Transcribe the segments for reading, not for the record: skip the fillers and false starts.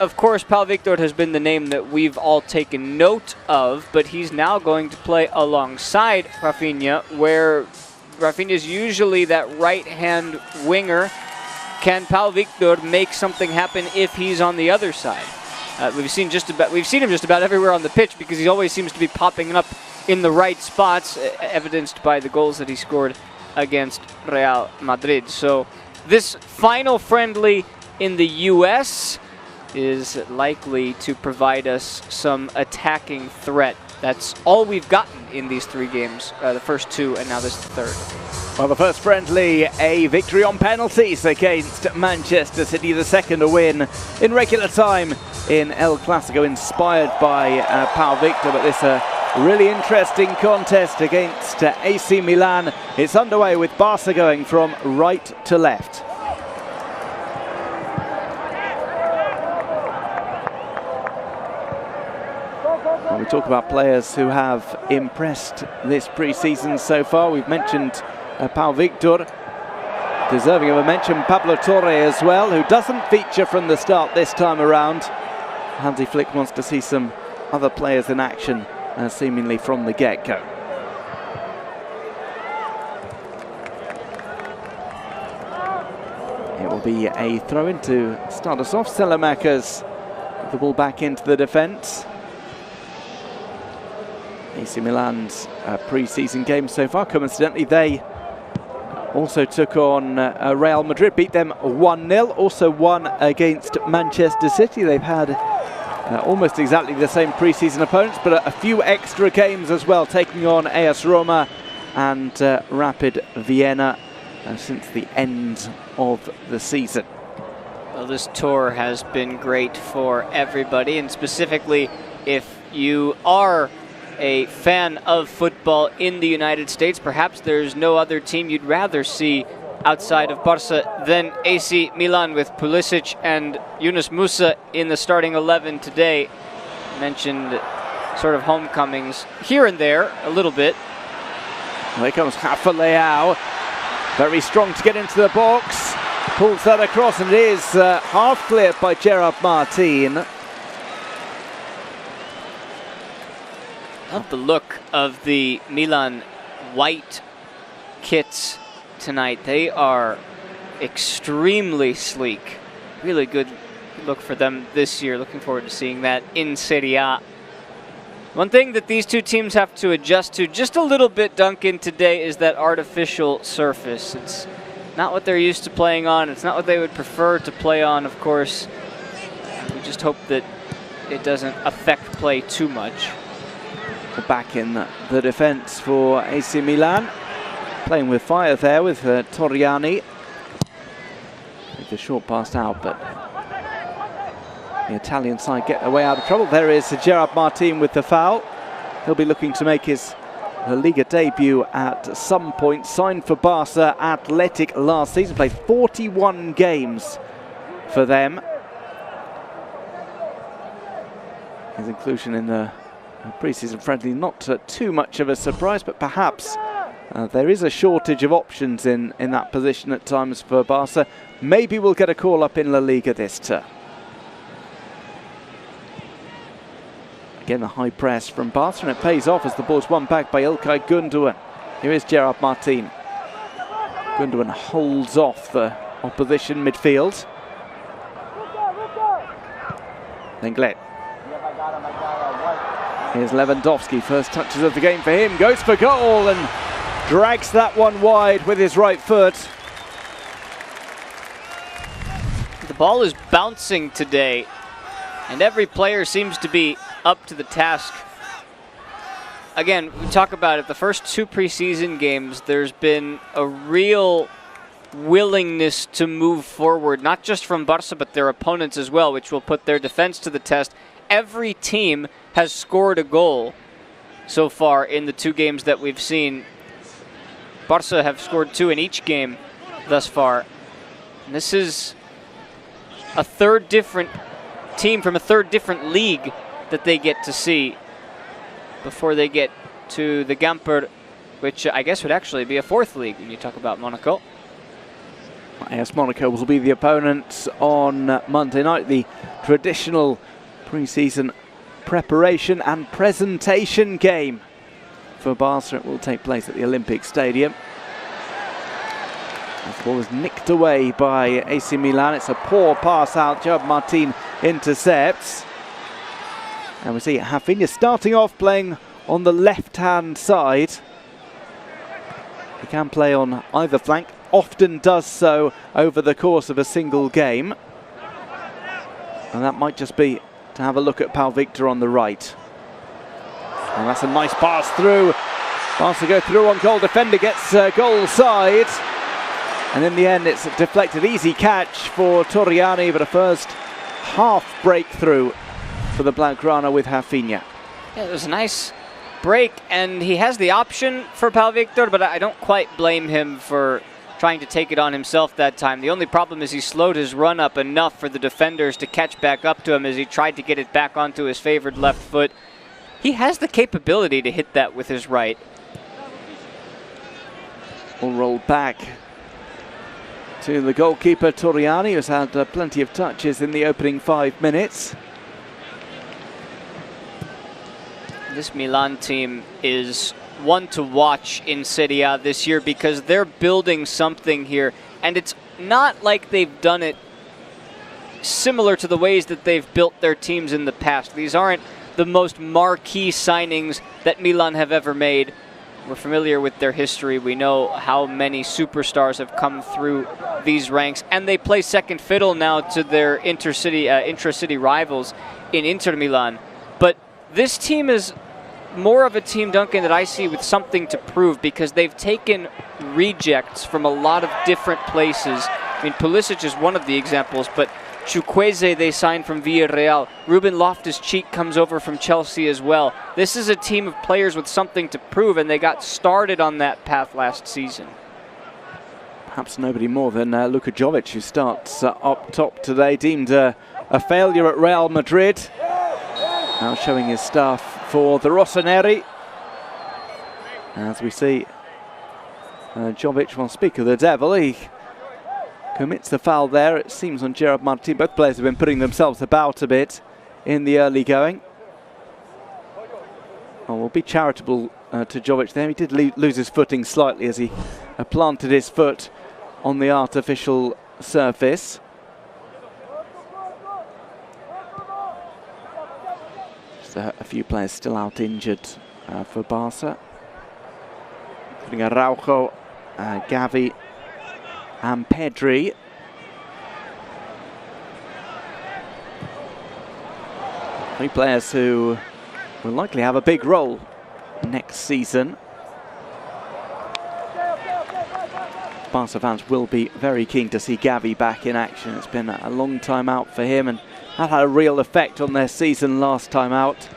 Of course, Pau Victor has been the name that we've all taken note of, but he's now going to play alongside Rafinha, where Rafinha is usually that right-hand winger. Can Pau Victor make something happen if he's on the other side? We've seen him just about everywhere on the pitch because he always seems to be popping up in the right spots, evidenced by the goals that he scored against Real Madrid. So this final friendly in the US is likely to provide us some attacking threat. That's all we've gotten in these 3 games, the first 2 and now this third. Well, the first friendly, a victory on penalties against Manchester City, the second a win in regular time in El Clasico, inspired by Pau Victor, but this really interesting contest against AC Milan. It's underway with Barca going from right to left. When we talk about players who have impressed this pre-season so far, we've mentioned Pau Victor, deserving of a mention, Pablo Torre as well, who doesn't feature from the start this time around. Hansi Flick wants to see some other players in action, seemingly from the get-go. It will be a throw-in to start us off. Selemakers with the ball back into the defence. AC Milan's pre-season game so far. Coincidentally, they also took on Real Madrid, beat them 1-0, also won against Manchester City. They've had almost exactly the same pre-season opponents, but a few extra games as well, taking on AS Roma and Rapid Vienna since the end of the season. Well, this tour has been great for everybody, and specifically if you are a fan of football in the United States, perhaps there's no other team you'd rather see outside of Barca than AC Milan, with Pulisic and Yunus Musa in the starting 11 today. Mentioned sort of homecomings here and there a little bit. Well, here comes Rafa Leao, very strong to get into the box, pulls that across, and it is half cleared by Gerard Martin. Love the look of the Milan white kits tonight. They are extremely sleek. Really good look for them this year. Looking forward to seeing that in Serie A. One thing that these two teams have to adjust to just a little bit, Duncan, today is that artificial surface. It's not what they're used to playing on. It's not what they would prefer to play on, of course. We just hope that it doesn't affect play too much. Back in the defence for AC Milan, playing with fire there with Torriani. With a short pass out, but the Italian side get their way out of trouble. There is Gerard Martin with the foul. He'll be looking to make his La Liga debut at some point. Signed for Barca Athletic last season, played 41 games for them. His inclusion in the pre-season friendly, not too much of a surprise, but perhaps there is a shortage of options in that position at times for Barca. Maybe we'll get a call up in La Liga this turn. Again, the high press from Barca, and it pays off as the ball's won back by İlkay Gündoğan. Here is Gerard Martin. Gündoğan holds off the opposition midfield. Lenglet. Here's Lewandowski, first touches of the game for him, goes for goal and drags that one wide with his right foot. The ball is bouncing today, and every player seems to be up to the task. Again, we talk about it, the first 2 preseason games, there's been a real willingness to move forward, not just from Barca, but their opponents as well, which will put their defense to the test. Every team has scored a goal so far in the 2 games that we've seen. Barca have scored 2 in each game thus far. And this is a third different team from a third different league that they get to see before they get to the Gamper, which I guess would actually be a 4th league when you talk about Monaco. AS Monaco will be the opponents on Monday night. The traditional pre-season preparation and presentation game for Barca. It will take place at the Olympic Stadium. The ball is nicked away by AC Milan. It's a poor pass out. Gerard Martin intercepts. And we see Rafinha starting off playing on the left-hand side. He can play on either flank, often does so over the course of a single game. And that might just be to have a look at Pau Victor on the right. And that's a nice pass through. Barca go through on goal. Defender gets goal side. And in the end, it's a deflected, easy catch for Torriani, but a first half breakthrough for the Blaugrana with Rafinha. Yeah, it was a nice break, and he has the option for Pau Victor, but I don't quite blame him for trying to take it on himself that time. The only problem is he slowed his run up enough for the defenders to catch back up to him as he tried to get it back onto his favored left foot. He has the capability to hit that with his right. All rolled back to the goalkeeper Torriani, who's had plenty of touches in the opening 5 minutes. This Milan team is one to watch in Serie A this year because they're building something here, and it's not like they've done it similar to the ways that they've built their teams in the past. These aren't the most marquee signings that Milan have ever made. We're familiar with their history. We know how many superstars have come through these ranks, and they play second fiddle now to their intra-city rivals in Inter Milan. But this team is more of a team, Duncan, that I see with something to prove because they've taken rejects from a lot of different places. I mean, Pulisic is one of the examples, but Chukwueze they signed from Villarreal. Ruben Loftus-Cheek comes over from Chelsea as well. This is a team of players with something to prove, and they got started on that path last season. Perhaps nobody more than Luka Jovic, who starts up top today, deemed a failure at Real Madrid. Now showing his stuff for the Rossoneri. As we see Jovic, well, speak of the devil, he commits the foul there, it seems, on Gerard Martin. Both players have been putting themselves about a bit in the early going. Oh, we'll be charitable to Jovic there. He did lose his footing slightly as he planted his foot on the artificial surface. Just a few players still out injured for Barca, including Araujo, Gavi and Pedri. Three players who will likely have a big role next season. Barca fans will be very keen to see Gavi back in action. It's been a long time out for him, and that had a real effect on their season last time out.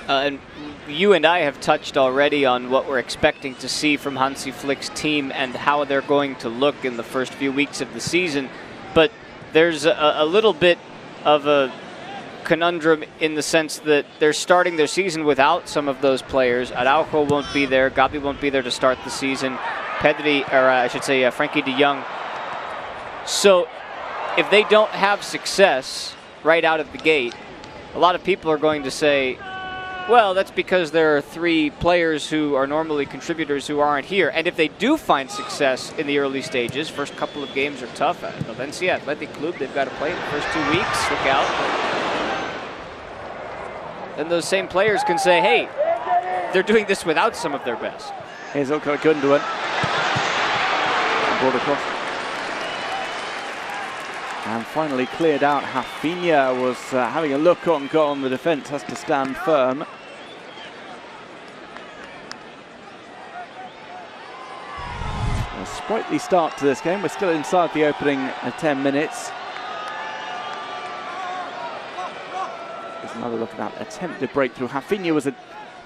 And you and I have touched already on what we're expecting to see from Hansi Flick's team and how they're going to look in the first few weeks of the season. But there's a little bit of a conundrum in the sense that they're starting their season without some of those players. Araujo won't be there. Gavi won't be there to start the season. Pedri, or I should say Frankie de Jong. So if they don't have success right out of the gate, a lot of people are going to say, well, that's because there are three players who are normally contributors who aren't here. And if they do find success in the early stages, first couple of games are tough. Valencia, Athletic Club, they've got to play the first 2 weeks. Look out. Then those same players can say, hey, they're doing this without some of their best. Here's Gundogan. Brought across. And finally cleared out. Rafinha was having a look on goal, and the defence has to stand firm. A sprightly start to this game. We're still inside the opening 10 minutes. There's another look at that attempted breakthrough. Rafinha was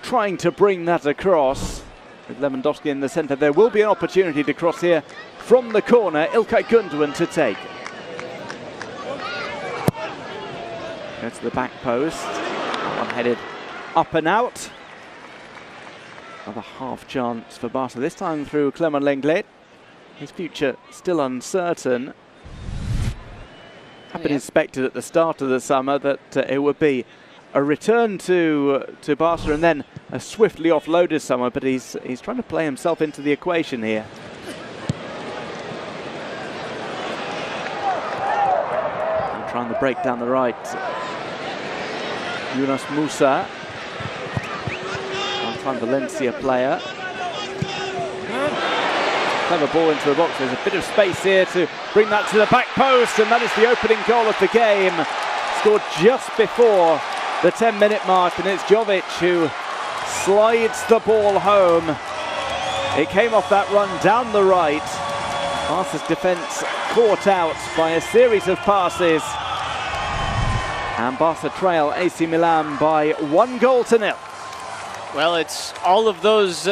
trying to bring that across with Lewandowski in the centre. There will be an opportunity to cross here from the corner. İlkay Gundogan to take. Go to the back post. That one headed up and out. Another half chance for Barca, this time through Clement Lenglet. his future still uncertain. Had been expected at the start of the summer that it would be a return to Barca and then a swiftly offloaded summer, but he's trying to play himself into the equation here. And trying to break down the right. Yunus Musa, one-time Valencia player. Clever ball into the box. There's a bit of space here to bring that to the back post, and that is the opening goal of the game. Scored just before the 10-minute mark, and it's Jovic who slides the ball home. It came off that run down the right. Barca's defence caught out by a series of passes. And Barca trail AC Milan by 1-0. Well, it's all of those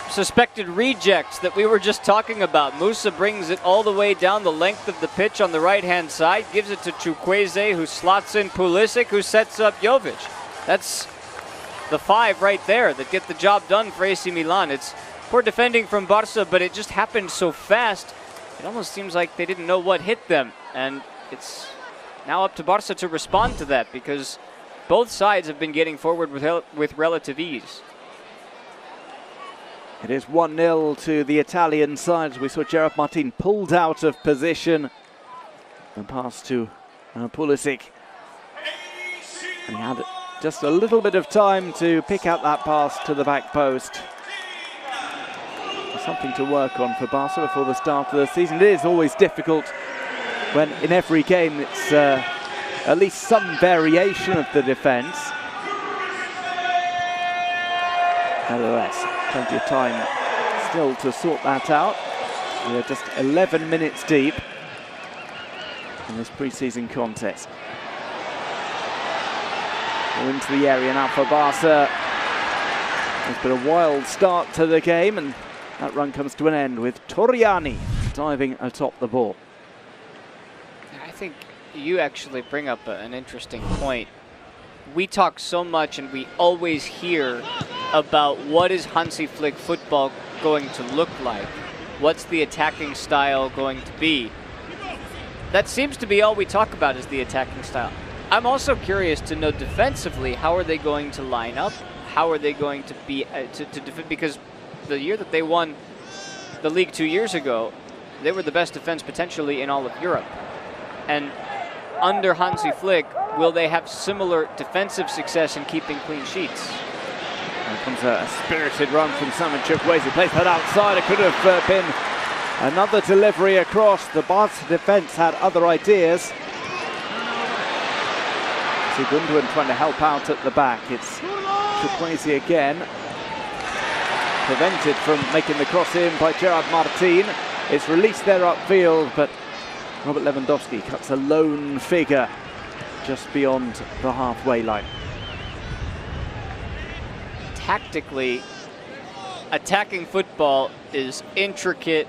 suspected rejects that we were just talking about. Musa brings it all the way down the length of the pitch on the right-hand side, gives it to Chukwueze, who slots in Pulisic, who sets up Jovic. That's the 5 right there that get the job done for AC Milan. It's poor defending from Barca, but it just happened so fast. It almost seems like they didn't know what hit them, and it's now up to Barca to respond to that, because both sides have been getting forward with relative ease. It is 1-0 to the Italian side. We saw Gerard Martin pulled out of position and pass to Pulisic. And he had just a little bit of time to pick out that pass to the back post. Something to work on for Barca before the start of the season. It is always difficult when in every game it's at least some variation of the defence. Nevertheless, plenty of time still to sort that out. We are just 11 minutes deep in this pre-season contest. We're into the area now for Barca. It's been a wild start to the game, and that run comes to an end with Torriani diving atop the ball. I think you actually bring up an interesting point. We talk so much and we always hear about what is Hansi Flick football going to look like. What's the attacking style going to be? That seems to be all we talk about, is the attacking style. I'm also curious to know defensively, how are they going to line up? How are they going to be to defend? Because the year that they won the league 2 years ago, they were the best defense potentially in all of Europe. And under Hansi Flick, will they have similar defensive success in keeping clean sheets? Here comes a spirited run from Simon Chukwueze. Plays that outside. It could have been another delivery across. The Barca defence had other ideas. Gundogan trying to help out at the back. It's Chukwueze again. Prevented from making the cross in by Gerard Martin. It's released there upfield, but Robert Lewandowski cuts a lone figure just beyond the halfway line. Tactically, attacking football is intricate,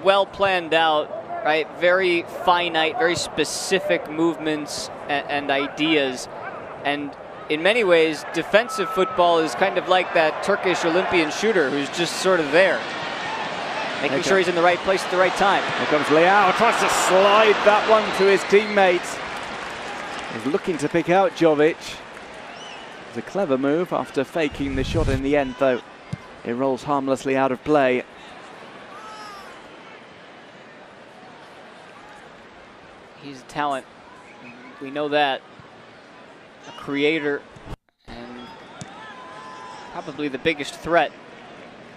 well planned out, right? Very finite, very specific movements and ideas. And in many ways, defensive football is kind of like that Turkish Olympian shooter who's just sort of there, making sure he's in the right place at the right time. Here comes Leao, tries to slide that one to his teammates. He's looking to pick out Jovic. It's a clever move after faking the shot in the end, though. It rolls harmlessly out of play. He's a talent. We know that. A creator and probably the biggest threat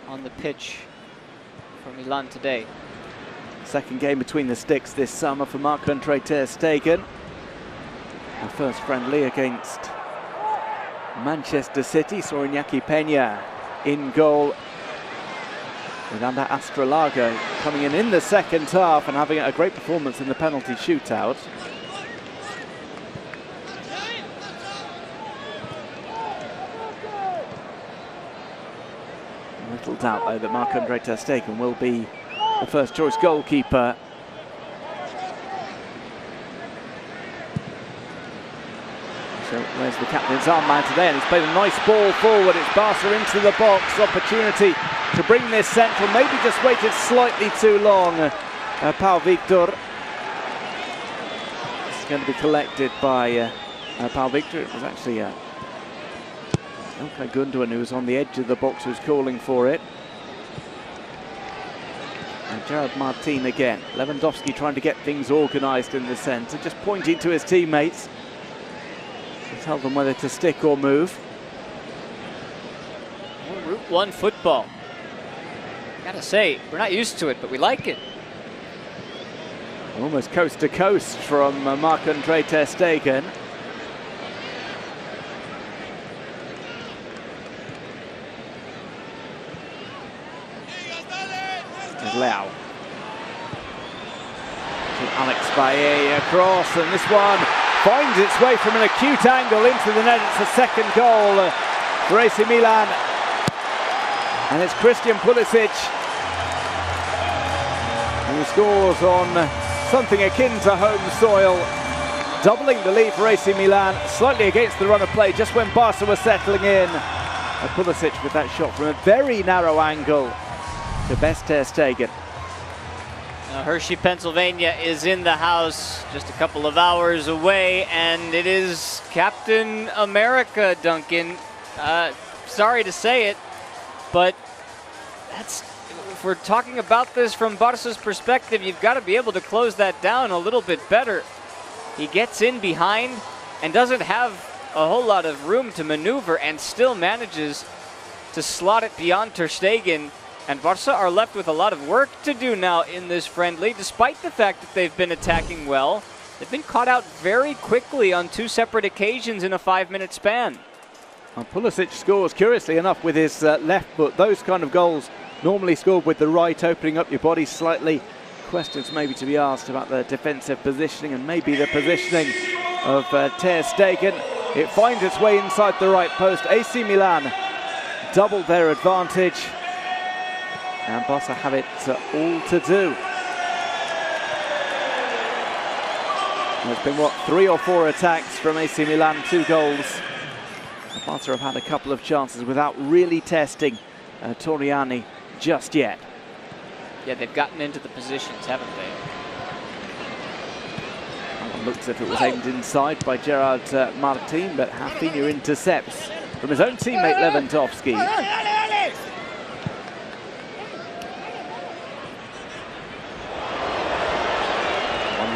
on the pitch for Milan today. Second game between the sticks this summer for Marc-Andre ter Stegen. The first friendly against Manchester City saw Iñaki Peña in goal, with Ander Astralaga coming in the second half and having a great performance in the penalty shootout. Little doubt though that Marc-Andre ter Stegen will be the first choice goalkeeper. So there's the captain's armband today, and he's played a nice ball forward. It's Barca into the box. Opportunity to bring this central. Maybe just waited slightly too long. Paul Victor. It's going to be collected by Paul Victor. It was actually Ilkay Gundogan who was on the edge of the box, who was calling for it. And Gerard Martin again. Lewandowski trying to get things organised in the centre, just pointing to his teammates to tell them whether to stick or move. Route 1 football. Gotta say, we're not used to it, but we like it. Almost coast to coast from Marc-Andre ter Stegen. Lau. To Alex Bailly across, and this one finds its way from an acute angle into the net. It's the second goal for AC Milan. And it's Christian Pulisic who scores on something akin to home soil, doubling the lead for AC Milan, slightly against the run of play just when Barca was settling in. And Pulisic with that shot from a very narrow angle to best ter Stegen. Hershey, Pennsylvania is in the house, just a couple of hours away, and it is Captain America, Duncan. Sorry to say it, but if we're talking about this from Barca's perspective, you've got to be able to close that down a little bit better. He gets in behind and doesn't have a whole lot of room to maneuver and still manages to slot it beyond ter Stegen. And Barca are left with a lot of work to do now in this friendly, despite the fact that they've been attacking well. They've been caught out very quickly on 2 separate occasions in a 5-minute span. Well, Pulisic scores, curiously enough, with his left foot. Those kind of goals normally scored with the right, opening up your body slightly. Questions maybe to be asked about the defensive positioning and maybe the positioning of ter Stegen. It finds its way inside the right post. AC Milan doubled their advantage. And Barca have it all to do. There's been, what, 3 or 4 attacks from AC Milan, 2 goals. Barca have had a couple of chances without really testing Torriani just yet. Yeah, they've gotten into the positions, haven't they? It looks as if it was aimed inside by Gerard Martin, but Rafinha intercepts from his own teammate Lewandowski.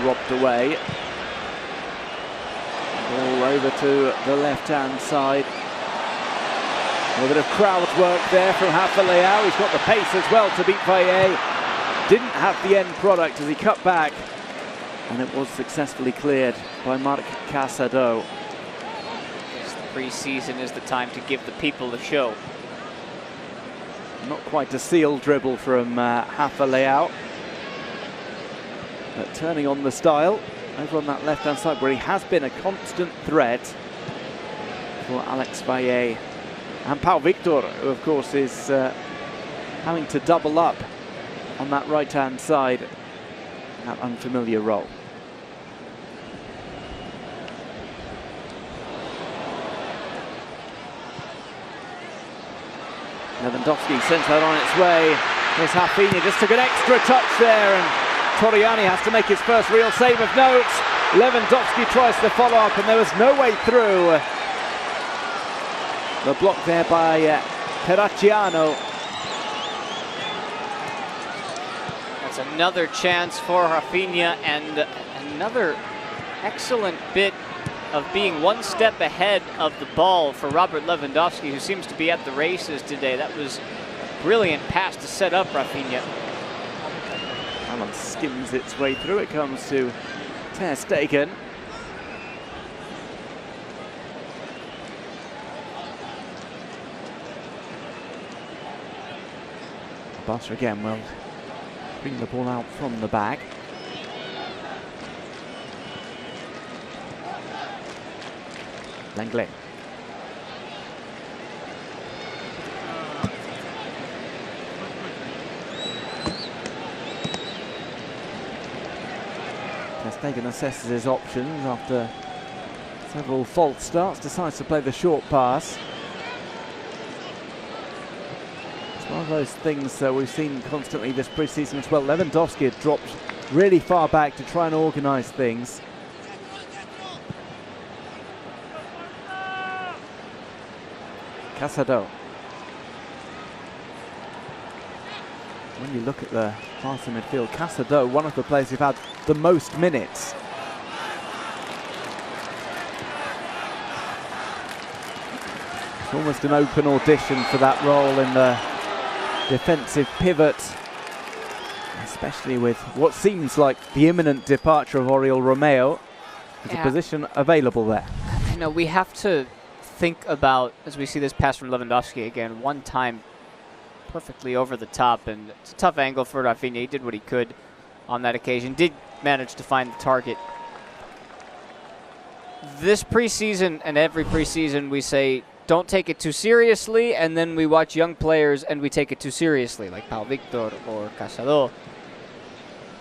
Robbed away. Ball over to the left-hand side. A bit of crowd work there from Rafa Leao. He's got the pace as well to beat Bailly. Didn't have the end product as he cut back. And it was successfully cleared by Marc Casado. The pre-season is the time to give the people a show. Not quite a seal dribble from Rafa Leao. But turning on the style over on that left-hand side where he has been a constant threat for Alex Bailly. And Paul Victor, who of course is having to double up on that right-hand side, that unfamiliar role. Lewandowski sends that on its way. Here's Rafinha, just took an extra touch there, and Torriani has to make his first real save of note. Lewandowski tries to follow up, and there was no way through. The block there by Terracciano. That's another chance for Rafinha, and another excellent bit of being one step ahead of the ball for Robert Lewandowski, who seems to be at the races today. That was a brilliant pass to set up Rafinha. Alan skims its way through. It comes to ter Stegen. Barca again will bring the ball out from the back. Langley. ter Stegen assesses his options after several false starts, decides to play the short pass. One of those things we've seen constantly this pre-season as well. Lewandowski had dropped really far back to try and organise things. Casado. When you look at the Barca midfield, Casado, one of the players who've had the most minutes. It's almost an open audition for that role in the defensive pivot, especially with what seems like the imminent departure of Oriol Romeo. There's a position available there. You know, we have to think about, as we see this pass from Lewandowski again, one time perfectly over the top, and it's a tough angle for Rafinha. He did what he could on that occasion, did manage to find the target. This preseason and every preseason we say, don't take it too seriously, and then we watch young players and we take it too seriously, like Pau Victor or Casado.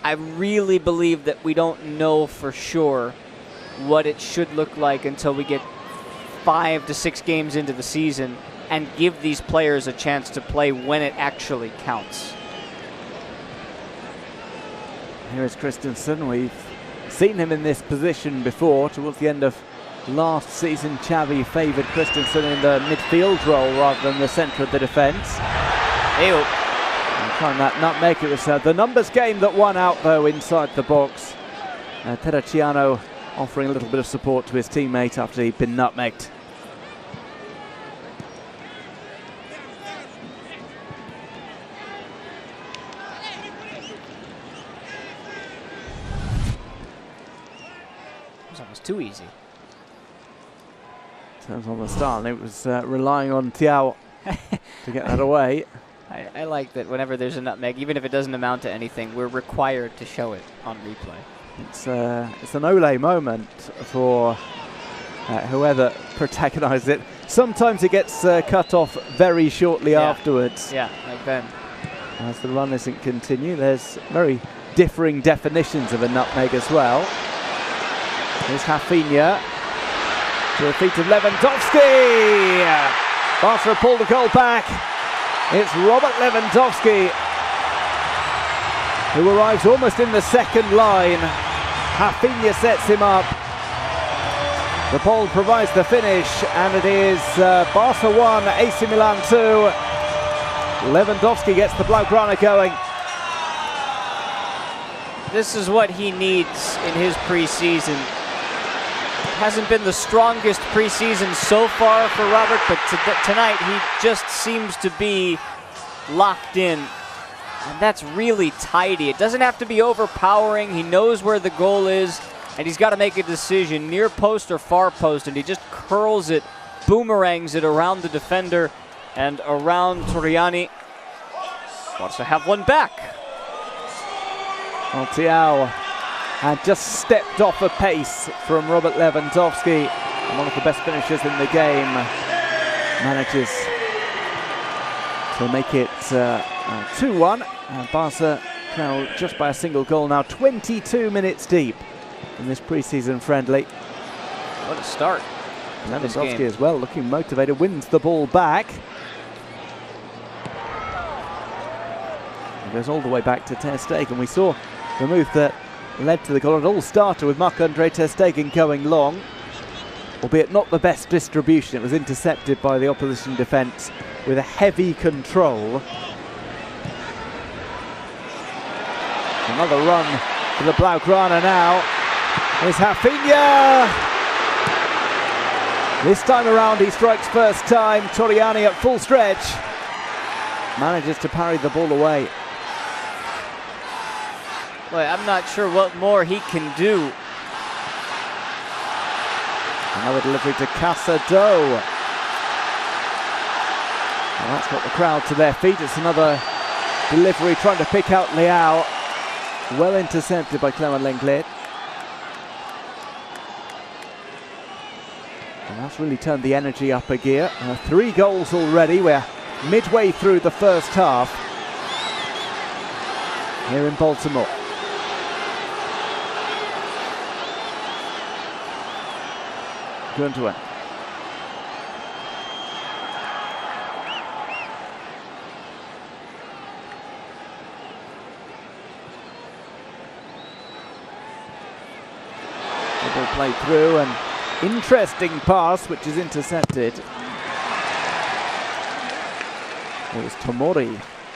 I really believe that we don't know for sure what it should look like until we get 5 to 6 games into the season and give these players a chance to play when it actually counts. Here is Christensen. We've seen him in this position before. Towards the end of last season, Xavi favoured Christensen in the midfield role rather than the centre of the defence. And trying that nutmeg. It was the numbers game that won out, though, inside the box. Terracciano offering a little bit of support to his teammate after he'd been nutmegged. Almost too easy. Turns on the start, and it was relying on Thiaw to get that away. I like that whenever there's a nutmeg, even if it doesn't amount to anything, we're required to show it on replay. It's an Ole moment for whoever protagonized it. Sometimes it gets cut off very shortly afterwards. Yeah, like then. As the run isn't continue, there's very differing definitions of a nutmeg as well. Here's Rafinha to the feet of Lewandowski. Barca pulled the goal back. It's Robert Lewandowski who arrives almost in the second line. Rafinha sets him up. The ball provides the finish, and it is Barca 1, AC Milan 2. Lewandowski gets the Blaugrana going. This is what he needs in his preseason. Hasn't been the strongest preseason so far for Robert, but tonight he just seems to be locked in. And that's really tidy. It doesn't have to be overpowering. He knows where the goal is, and he's got to make a decision, near post or far post, and he just curls it, boomerangs it around the defender and around Toriani. Barca have one back. Well, Thiaw had just stepped off a pace from Robert Lewandowski, and one of the best finishers in the game manages to make it 2-1. Barca now just by a single goal now, 22 minutes deep in this pre-season friendly. What a start. Lewandowski as well, looking motivated, wins the ball back. It goes all the way back to Ter Stegen. We saw the move that led to the goal. It all started with Marc-Andre Ter Stegen going long, albeit not the best distribution. It was intercepted by the opposition defence with a heavy control. Another run for the Blaugrana now. Here's Rafinha. This time around he strikes first time. Toriani at full stretch manages to parry the ball away. Boy, I'm not sure what more he can do. Another delivery to Casado. Well, that's got the crowd to their feet. It's another delivery trying to pick out Leao. Well intercepted by Clement Lenglet. And that's really turned the energy up a gear. 3 goals already. We're midway through the first half here in Baltimore. Gundogan. played through, and interesting pass which is intercepted. It was Tomori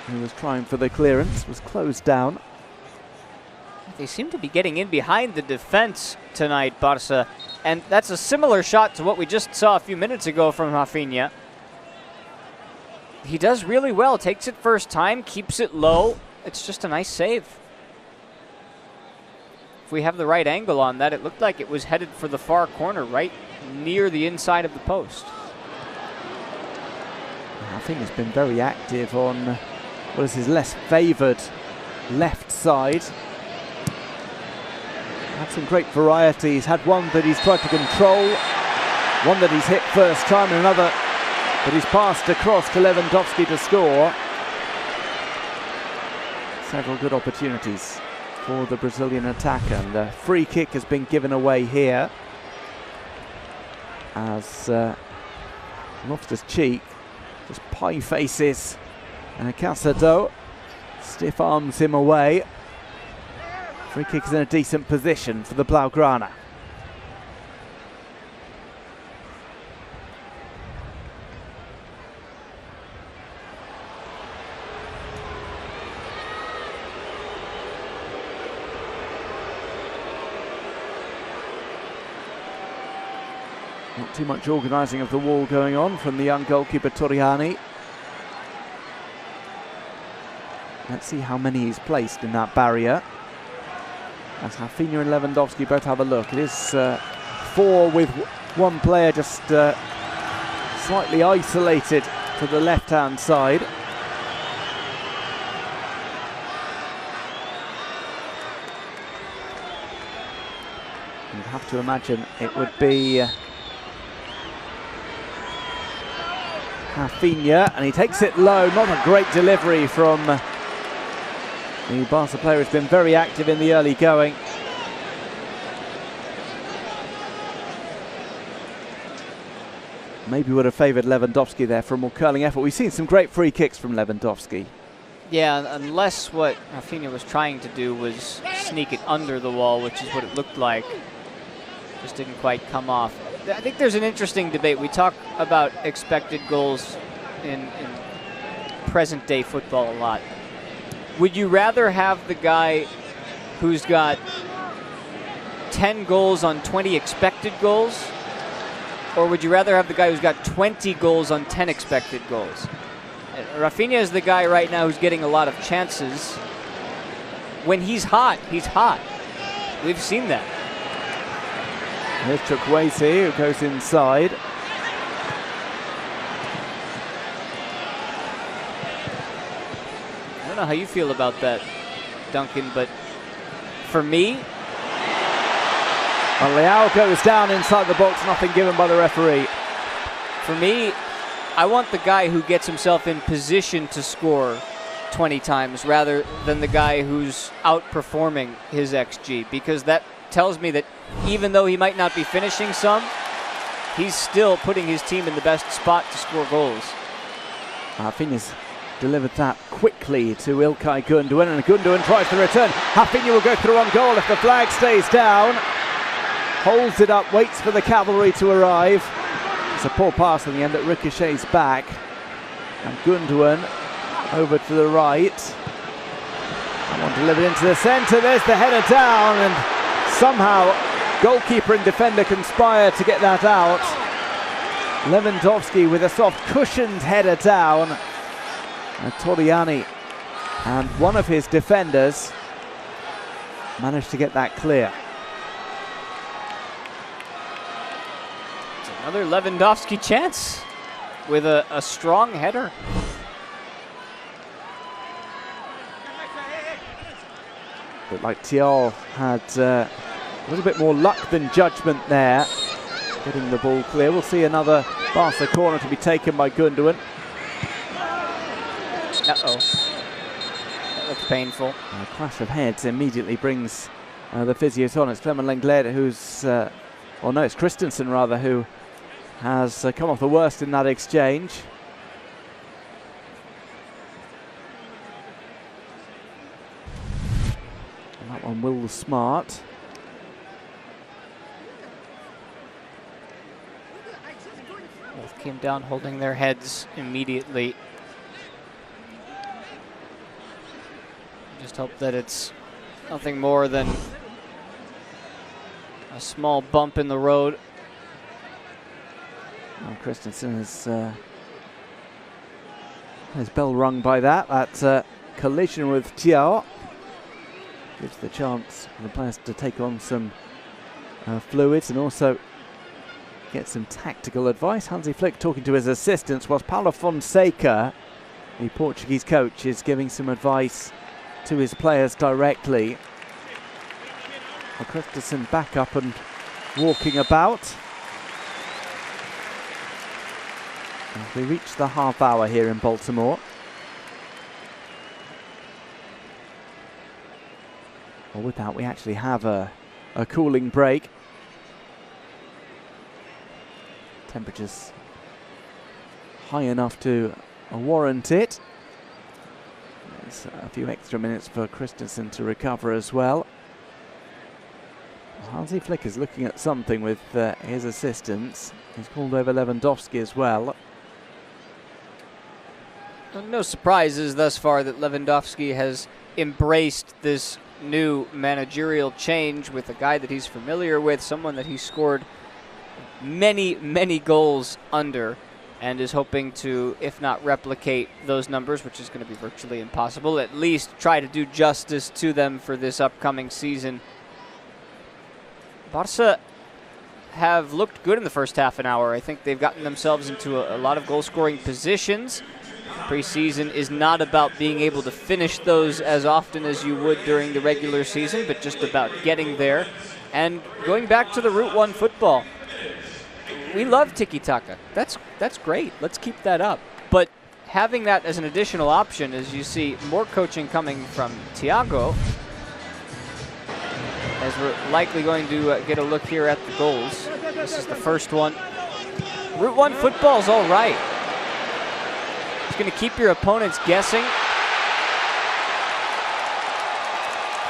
who was trying for the clearance, was closed down. They seem to be getting in behind the defense tonight, Barca, and that's a similar shot to what we just saw a few minutes ago from Rafinha. He does really well, takes it first time, keeps it low. It's just a nice save. If we have the right angle on that, it looked like it was headed for the far corner, right near the inside of the post. I think he's been very active on what is his less favoured left side. Had some great variety. He's had one that he's tried to control, one that he's hit first time, and another that he's passed across to Lewandowski to score. Several good opportunities for the Brazilian attacker, and the free kick has been given away here as Loftus-Cheek just pie faces Casado, stiff arms him away. Free kick is in a decent position for the Blaugrana. Not too much organising of the wall going on from the young goalkeeper Torriani. Let's see how many he's placed in that barrier. As Rafinha and Lewandowski both have a look. It is 4 with one player just slightly isolated to the left-hand side. You'd have to imagine it would be Rafinha, and he takes it low. Not a great delivery from the Barca player. Has been very active in the early going. Maybe would have favoured Lewandowski there for a more curling effort. We've seen some great free kicks from Lewandowski. Yeah, unless what Rafinha was trying to do was sneak it under the wall, which is what it looked like. Just didn't quite come off. I think there's an interesting debate. We talk about expected goals in present-day football a lot. Would you rather have the guy who's got 10 goals on 20 expected goals, or would you rather have the guy who's got 20 goals on 10 expected goals? Rafinha is the guy right now who's getting a lot of chances. When he's hot, he's hot. We've seen that. Here's Chukwueze, who goes inside. I don't know how you feel about that, Duncan, but for me... Well, Leao goes down inside the box, nothing given by the referee. For me, I want the guy who gets himself in position to score 20 times rather than the guy who's outperforming his XG, because that tells me that even though he might not be finishing some, he's still putting his team in the best spot to score goals. Rafinha's delivered that quickly to Ilkay Gundogan, and Gundogan tries to return. Rafinha will go through on goal if the flag stays down. Holds it up, waits for the cavalry to arrive. It's a poor pass in the end that ricochets back. And Gundogan over to the right. Someone delivered into the centre. There's the header down, and somehow goalkeeper and defender conspire to get that out. Lewandowski with a soft cushioned header down. And Torriani and one of his defenders managed to get that clear. Another Lewandowski chance with a strong header. But like Thiaw had a little bit more luck than judgment there, getting the ball clear. We'll see another Barca corner to be taken by Gundogan. Uh-oh. That looks painful. A clash of heads immediately brings the physios on. It's Clement Lenglet who's, or no, it's Christensen rather, who has come off the worst in that exchange. And that one, Will Smart. Both came down holding their heads immediately. Just hope that it's nothing more than a small bump in the road. Well, Christensen has his bell rung by that. That collision with Tiao gives the chance for the players to take on some fluids and also get some tactical advice. Hansi Flick talking to his assistants, whilst Paulo Fonseca, the Portuguese coach, is giving some advice to his players directly. Christensen back up and walking about. As we reach the half hour here in Baltimore. Well, with that, we actually have a cooling break. Temperatures high enough to warrant it. There's a few extra minutes for Christensen to recover as well. Hansi Flick is looking at something with his assistants. He's called over Lewandowski as well. No surprises thus far that Lewandowski has embraced this new managerial change with a guy that he's familiar with, someone that he scored many, many goals under, and is hoping to, if not replicate those numbers, which is going to be virtually impossible, at least try to do justice to them for this upcoming season. Barca have looked good in the first half an hour. I think they've gotten themselves into a lot of goal-scoring positions. Preseason is not about being able to finish those as often as you would during the regular season, but just about getting there and going back to the Route 1 football. We love tiki-taka. That's great. Let's keep that up. But having that as an additional option, as you see more coaching coming from Thiago, as we're likely going to get a look here at the goals. This is the first one. Route 1 football's all right. It's going to keep your opponents guessing.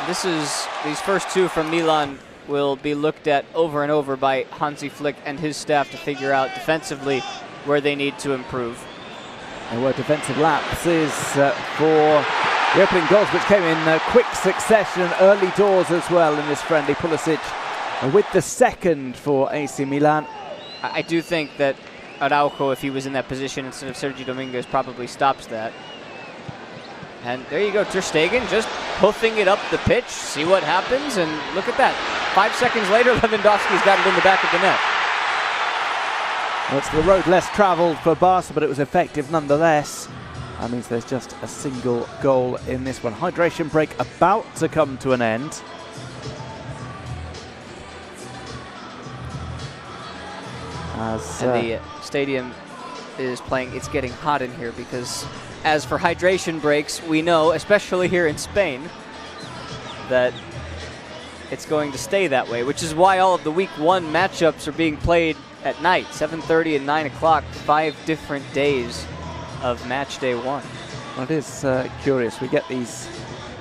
These first two from Milan will be looked at over and over by Hansi Flick and his staff to figure out defensively where they need to improve. There were defensive lapses for the opening goals, which came in quick succession, early doors as well in this friendly. Pulisic with the second for AC Milan. I do think that Araujo, if he was in that position instead of Sergio Dominguez, probably stops that. And there you go, Ter Stegen just hoofing it up the pitch, see what happens, and look at that. 5 seconds later, Lewandowski's got it in the back of the net. Well, it's the road less travelled for Barca, but it was effective nonetheless. That means there's just a single goal in this one. Hydration break about to come to an end. As and the stadium is playing, it's getting hot in here because as for hydration breaks, we know, especially here in Spain, that it's going to stay that way, which is why all of the Week 1 matchups are being played at night, 7:30 and 9 o'clock, 5 different days of match day 1. Well, it is curious. We get these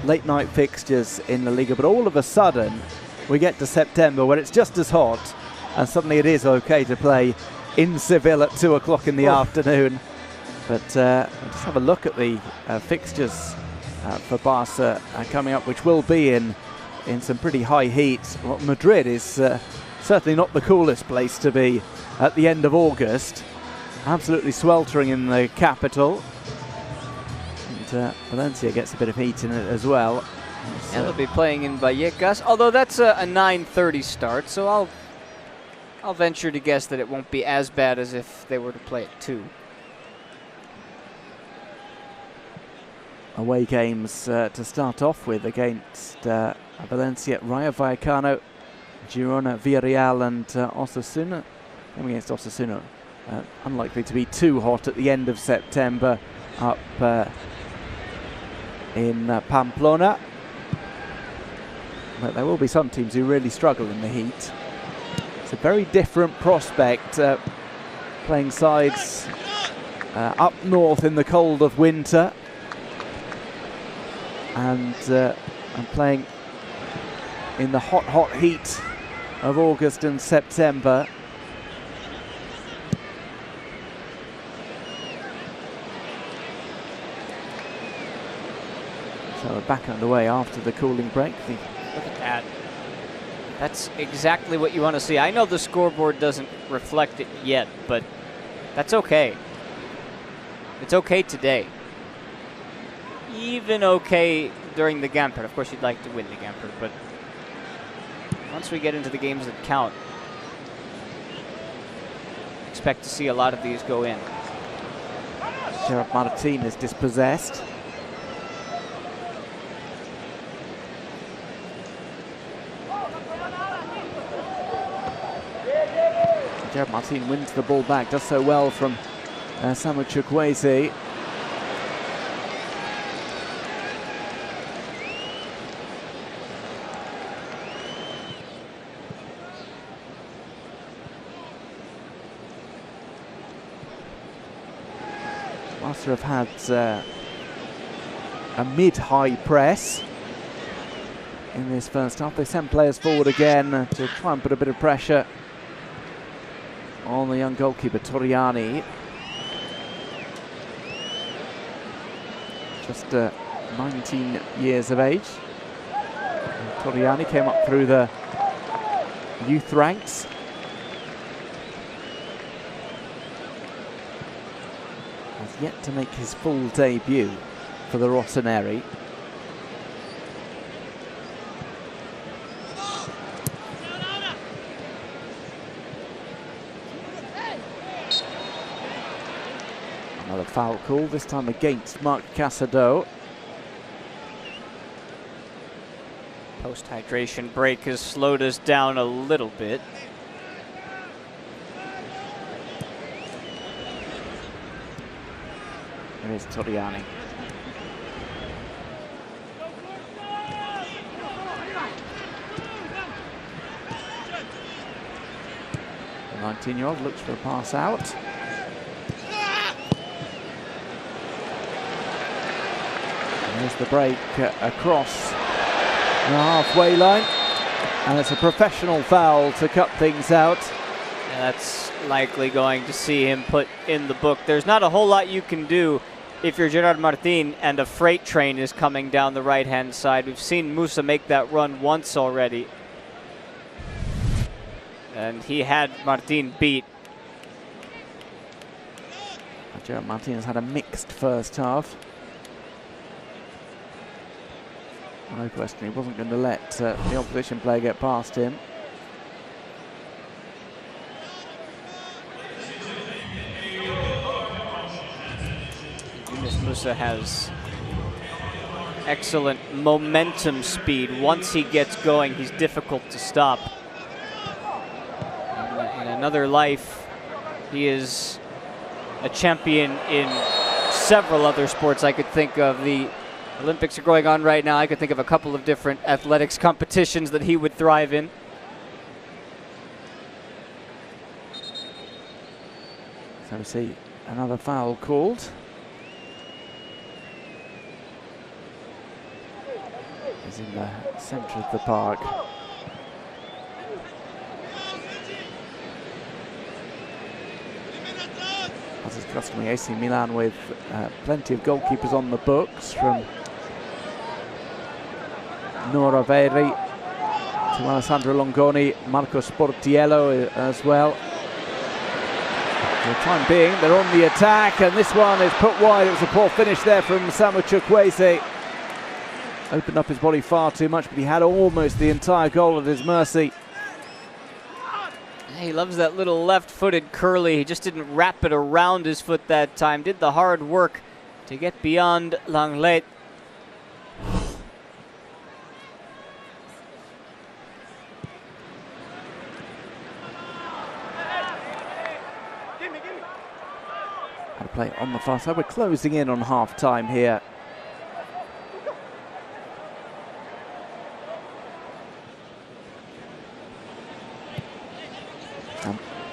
late night fixtures in La Liga, but all of a sudden we get to September where it's just as hot, and suddenly it is okay to play in Seville at 2 o'clock in the afternoon. But let's have a look at the fixtures for Barca coming up, which will be in some pretty high heat. Well, Madrid is certainly not the coolest place to be at the end of August. Absolutely sweltering in the capital. And Valencia gets a bit of heat in it as well. And they'll be playing in Vallecas, although that's a 9:30 start, so I'll venture to guess that it won't be as bad as if they were to play at 2. Away games to start off with against Valencia, Rayo Vallecano, Girona, Villarreal and Osasuna. Game against Osasuna, unlikely to be too hot at the end of September up in Pamplona. But there will be some teams who really struggle in the heat. It's a very different prospect, playing sides up north in the cold of winter and playing in the hot heat of August and September. So we're back underway after the cooling break. Look at that. That's exactly what you want to see. I know the scoreboard doesn't reflect it yet, but that's okay. It's okay today. Even okay during the Gamper. Of course, you'd like to win the Gamper, but once we get into the games that count, expect to see a lot of these go in. Gerard Martin is dispossessed. Gerard Martin wins the ball back, does so well from Samuel Chukwueze. Master have had a mid-high press in this first half. They sent players forward again to try and put a bit of pressure on the young goalkeeper, Torriani. Just 19 years of age. And Torriani came up through the youth ranks. Has yet to make his full debut for the Rossoneri. Another foul call, this time against Marc Casado. Post-hydration break has slowed us down a little bit. There is Torriani. The 19-year-old looks for a pass out. There's the break across the halfway line, and it's a professional foul to cut things out. Yeah, that's likely going to see him put in the book. There's not a whole lot you can do if you're Gerard Martin and a freight train is coming down the right-hand side. We've seen Musa make that run once already, and he had Martin beat. Gerard Martin has had a mixed first half. No question, he wasn't going to let the opposition player get past him. Musa has excellent momentum speed. Once he gets going, he's difficult to stop. In another life, he is a champion in several other sports I could think of. The Olympics are going on right now. I could think of a couple of different athletics competitions that he would thrive in. So we see another foul called. He's in the centre of the park. As is customary, AC Milan with plenty of goalkeepers on the books, from Nora Veri to Alessandro Longoni, Marco Sportiello as well. For the time being, they're on the attack, and this one is put wide. It was a poor finish there from Samuel Chukwueze. Opened up his body far too much, but he had almost the entire goal at his mercy. He loves that little left-footed curly. He just didn't wrap it around his foot that time. Did the hard work to get beyond Langlet. Had a play on the far side. We're closing in on half-time here.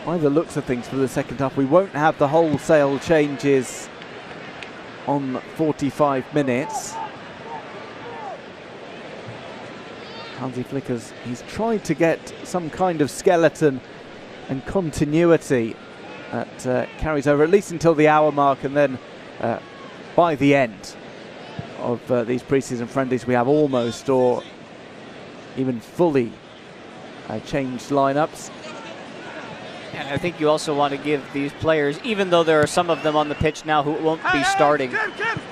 By the looks of things for the second half, we won't have the wholesale changes on 45 minutes. Hansi Flick he's tried to get some kind of skeleton and continuity that carries over at least until the hour mark, and then by the end of these pre-season friendlies we have almost or even fully changed lineups. And I think you also want to give these players, even though there are some of them on the pitch now who won't be starting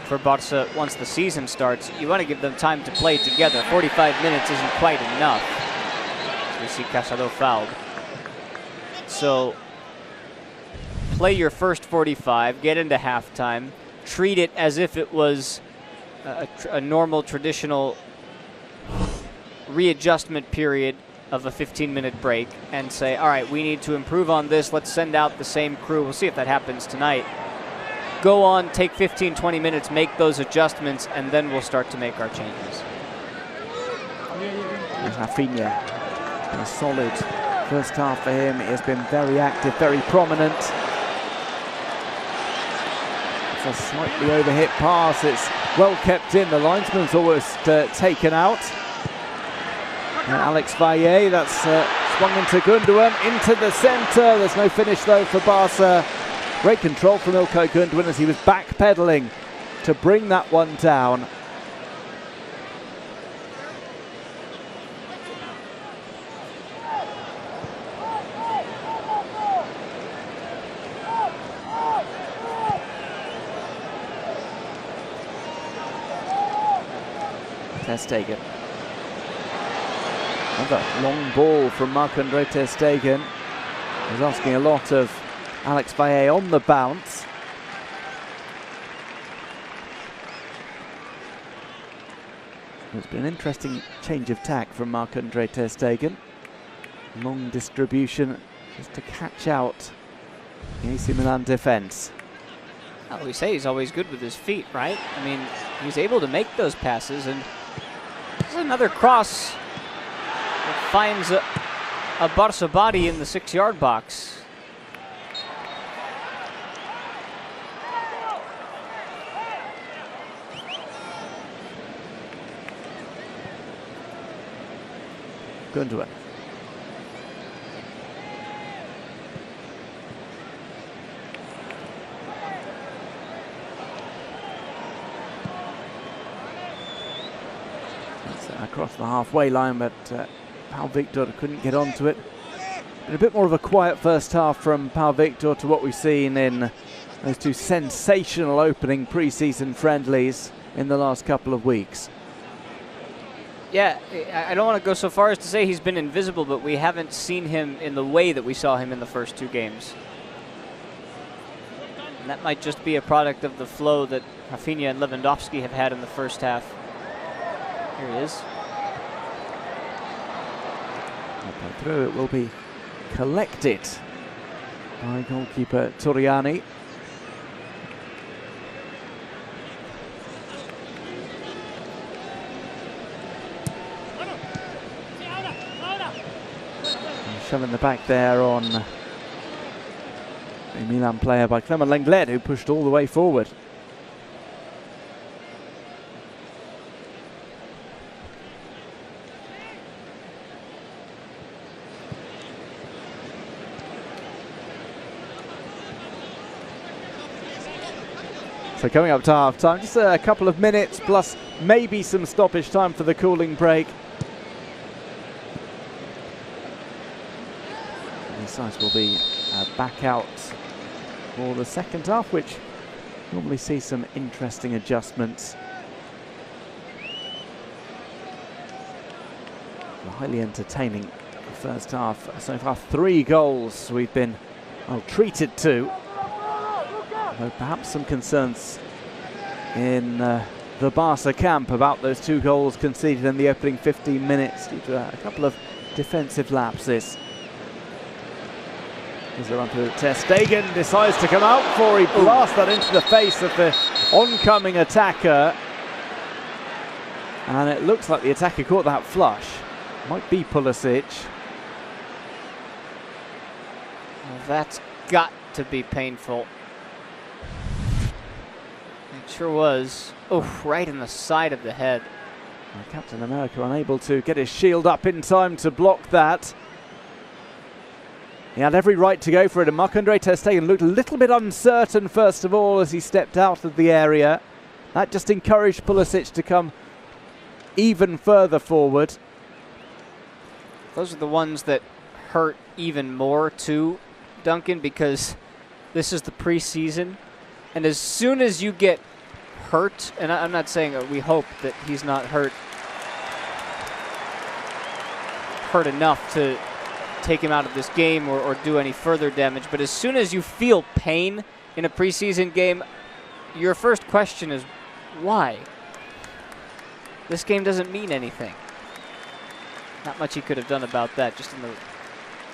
for Barca once the season starts, you want to give them time to play together. 45 minutes isn't quite enough. As we see Casado fouled. So play your first 45, get into halftime, treat it as if it was a normal, traditional readjustment period of a 15-minute break, and say, all right, we need to improve on this. Let's send out the same crew. We'll see if that happens tonight. Go on, take 15, 20 minutes, make those adjustments, and then we'll start to make our changes. Rafinha, a solid first half for him. He has been very active, very prominent. It's a slightly overhit pass. It's well kept in. The linesman's almost taken out. And Alex Valle, that's swung into Gundogan, into the centre. There's no finish though for Barca. Great control from Ilkay Gundogan as he was backpedaling to bring that one down. Ter Stegen. Another long ball from Marc-Andre Ter Stegen. He's asking a lot of Alex Valle on the bounce. It's been an interesting change of tack from Marc-Andre Ter Stegen. Long distribution just to catch out the AC Milan defence. Well, we say he's always good with his feet, right? I mean, he's able to make those passes, and this is another cross. It finds a Barca body in the 6-yard box. Gundogan. Across the halfway line, but Pau Victor couldn't get onto it. Been a bit more of a quiet first half from Pau Victor to what we've seen in those two sensational opening pre-season friendlies in the last couple of weeks. Yeah, I don't want to go so far as to say he's been invisible, but we haven't seen him in the way that we saw him in the first two games. And that might just be a product of the flow that Rafinha and Lewandowski have had in the first half. Here he is. Through, it will be collected by goalkeeper Torriani. Shoving the back there on a Milan player by Clement Lenglet, who pushed all the way forward. So coming up to half time, just a couple of minutes plus maybe some stoppage time for the cooling break. The sides will be back out for the second half, which normally sees some interesting adjustments. A highly entertaining first half so far. 3 goals we've been treated to. Though perhaps some concerns in the Barca camp about those 2 goals conceded in the opening 15 minutes due to a couple of defensive lapses. Here's the run through. Ter Stegen decides to come out for. He blasts that into the face of the oncoming attacker. And it looks like the attacker caught that flush. Might be Pulisic. Well, that's got to be painful. It sure was. Oh, right in the side of the head. Well, Captain America unable to get his shield up in time to block that. He had every right to go for it, and Marc-Andre Ter Stegen looked a little bit uncertain first of all as he stepped out of the area. That just encouraged Pulisic to come even further forward. Those are the ones that hurt even more too, Duncan, because this is the preseason. And as soon as you get hurt, and I'm not saying we hope that he's not hurt enough to take him out of this game or do any further damage, but as soon as you feel pain in a preseason game, your first question is, why? This game doesn't mean anything. Not much he could have done about that, just in the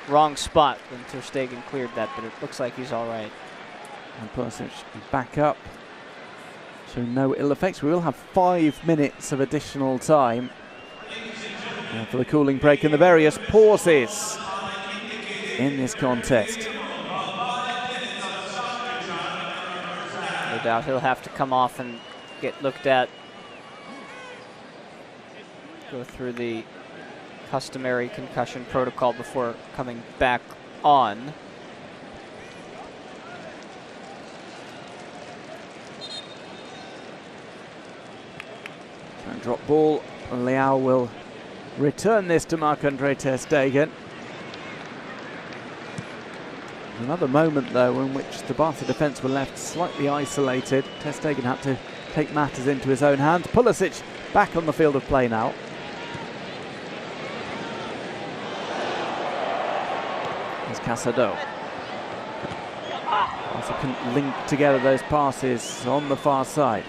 wrong spot when Ter Stegen cleared that, but it looks like he's all right. And Pulisic back up, showing no ill effects. We will have 5 minutes of additional time for the cooling break and the various pauses in this contest. No doubt he'll have to come off and get looked at, go through the customary concussion protocol before coming back on. And drop ball, Leao will return this to Marc-Andre Ter Stegen. Another moment though in which the Barca defence were left slightly isolated. Ter Stegen had to take matters into his own hands. Pulisic back on the field of play now. Here's Casado. Also couldn't link together those passes on the far side.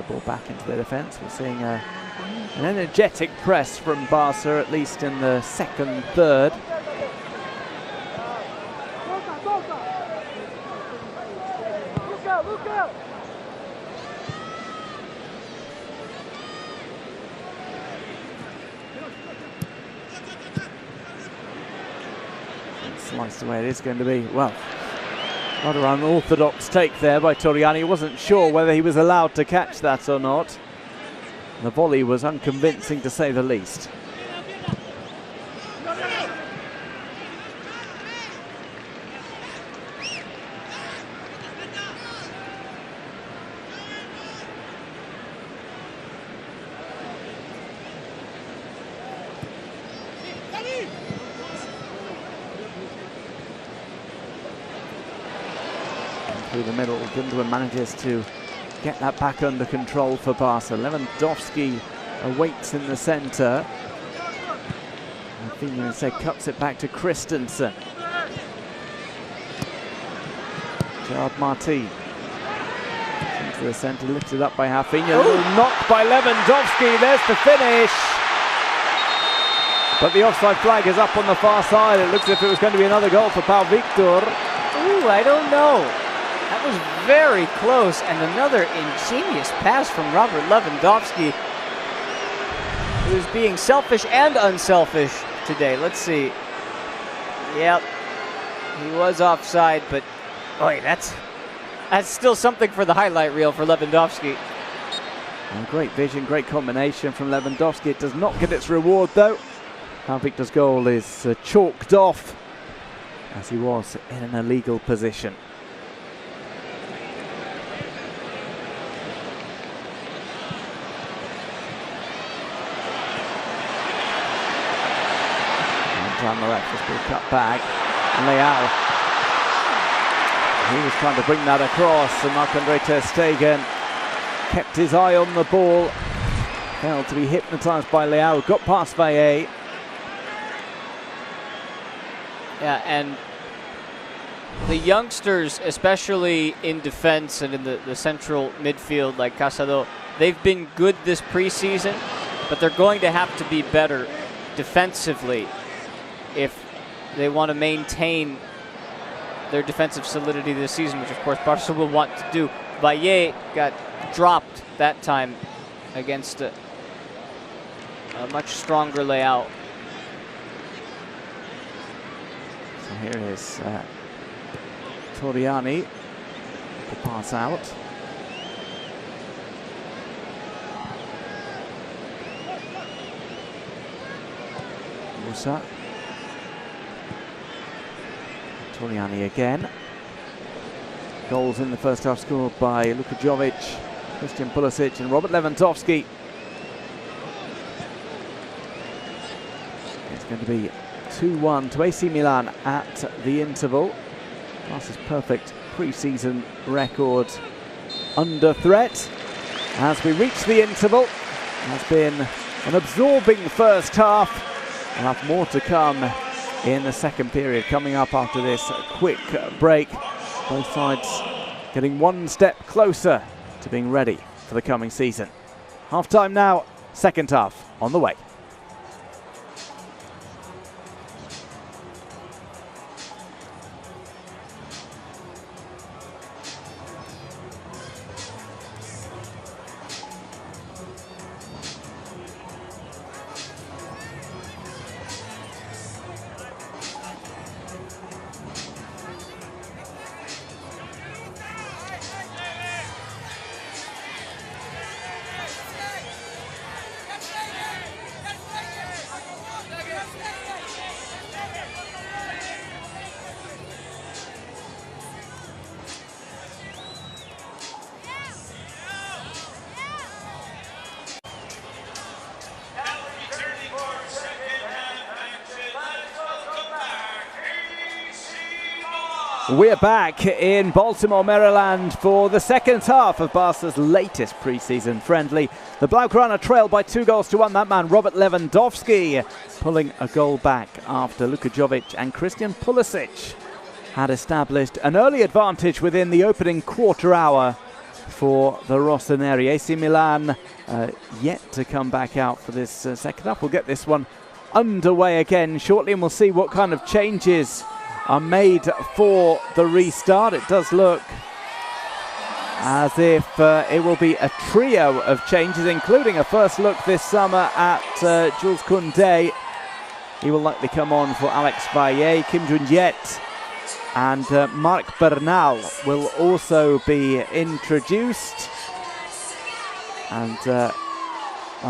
Ball back into the defence. We're seeing an energetic press from Barca, at least in the second third. Sliced away, it is going to be, well, rather unorthodox take there by Torriani. He wasn't sure whether he was allowed to catch that or not. The volley was unconvincing, to say the least. Through the middle, Gundogan manages to get that back under control for Barca. Lewandowski awaits in the centre. Rafinha instead cuts it back to Christensen. Gerard Martin into the centre, lifted up by Rafinha. A little knock by Lewandowski. There's the finish. But the offside flag is up on the far side. It looks as if it was going to be another goal for Pau Victor. Ooh, I don't know. That was very close, and another ingenious pass from Robert Lewandowski, who's being selfish and unselfish today. Let's see. Yep, he was offside, but boy, that's still something for the highlight reel for Lewandowski. And great vision, great combination from Lewandowski. It does not get its reward though. Pau Victor's goal is chalked off, as he was in an illegal position. On the left, just been cut back. Leao. He was trying to bring that across, and Marc-Andre Ter Stegen kept his eye on the ball. Failed to be hypnotised by Leao. Got past Valle. Yeah, and the youngsters, especially in defense and in the central midfield, like Casado, they've been good this preseason, but they're going to have to be better defensively if they want to maintain their defensive solidity this season, which of course Barca will want to do. Valle got dropped that time against a much stronger Leao. So here is Toriani, the pass out. Musa. Toriani again. Goals in the first half scored by Luka Jovic, Christian Pulisic and Robert Lewandowski. It's going to be 2-1 to AC Milan at the interval. Barca's perfect pre-season record under threat. As we reach the interval, it has been an absorbing first half. We'll have more to come in the second period coming up after this quick break. Both sides getting one step closer to being ready for the coming season. Half time now, second half on the way. We're back in Baltimore, Maryland for the second half of Barca's latest pre-season friendly. The Blaugrana trail by 2-1. That man, Robert Lewandowski, pulling a goal back after Luka Jovic and Christian Pulisic had established an early advantage within the opening quarter hour for the Rossoneri. AC Milan yet to come back out for this second half. We'll get this one underway again shortly and we'll see what kind of changes are made for the restart. It does look as if it will be a trio of changes, including a first look this summer at Jules Koundé. He will likely come on for Alex Valle. Kim Jun-yet and Marc Bernal will also be introduced. And well,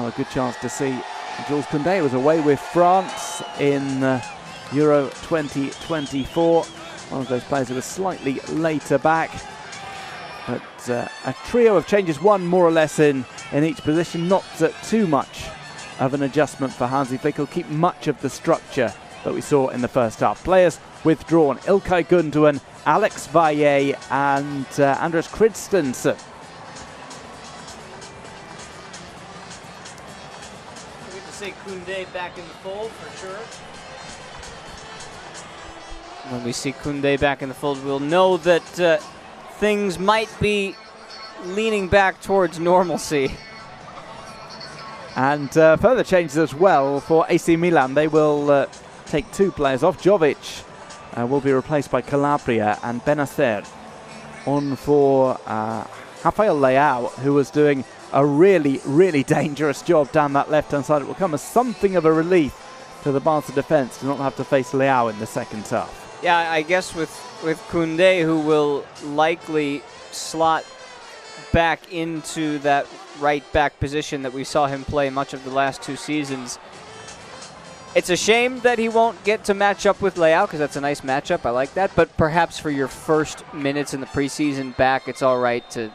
a good chance to see Jules Koundé was away with France in Euro 2024, one of those players who was slightly later back, but a trio of changes, one more or less in each position, not too much of an adjustment for Hansi Flick. He'll keep much of the structure that we saw in the first half. Players withdrawn: Ilkay Gundogan, Alex Valle and Andres Christensen. Good to see Koundé back in the fold for sure. When we see Koundé back in the fold, we'll know that things might be leaning back towards normalcy. And further changes as well for AC Milan. They will take two players off. Jovic will be replaced by Calabria and Benacer on for Rafael Leao, who was doing a really, really dangerous job down that left-hand side. It will come as something of a relief to the Barca defence to not have to face Leao in the second half. Yeah, I guess with Koundé, who will likely slot back into that right back position that we saw him play much of the last two seasons. It's a shame that he won't get to match up with Leao, because that's a nice matchup. I like that. But perhaps for your first minutes in the preseason back, it's all right to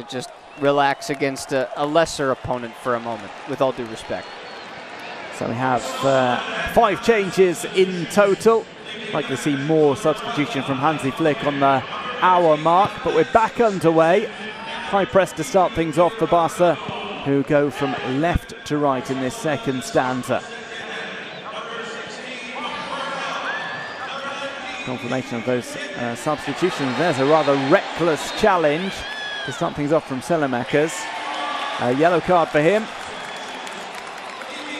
just relax against a lesser opponent for a moment, with all due respect. So we have 5 changes in total. Like to see more substitution from Hansi Flick on the hour mark, but we're back underway. High press to start things off for Barca, who go from left to right in this second stanza. Confirmation of those substitutions. There's a rather reckless challenge to start things off from Selemakers. A yellow card for him.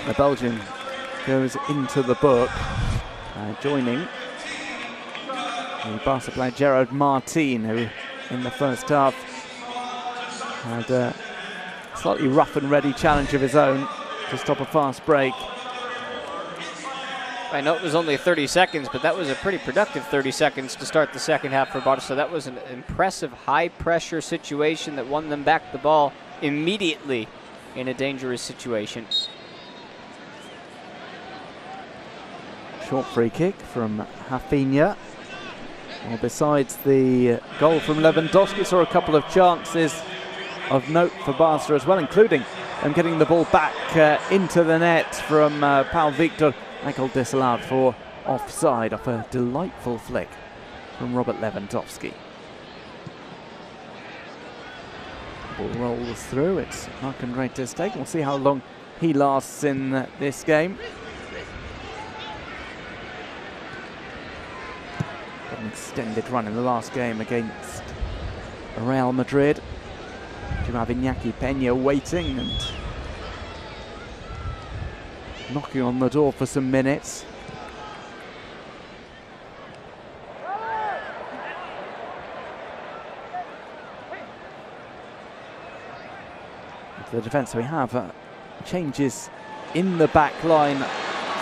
The Belgian goes into the book, joining the Barca player Gerard Martin, who in the first half had a slightly rough and ready challenge of his own to stop a fast break. I know it was only 30 seconds, but that was a pretty productive 30 seconds to start the second half for Barca. So that was an impressive high-pressure situation that won them back the ball immediately in a dangerous situation. Short free kick from Rafinha. Well, besides the goal from Lewandowski, saw a couple of chances of note for Barca as well, including them getting the ball back into the net from Paul Victor. That goal disallowed for offside off a delightful flick from Robert Lewandowski. Ball rolls through. It's Marc-Andre ter Stegen. We'll see how long he lasts in this game. Got an extended run in the last game against Real Madrid. You have Iñaki Peña waiting and knocking on the door for some minutes. To the defence, we have changes in the back line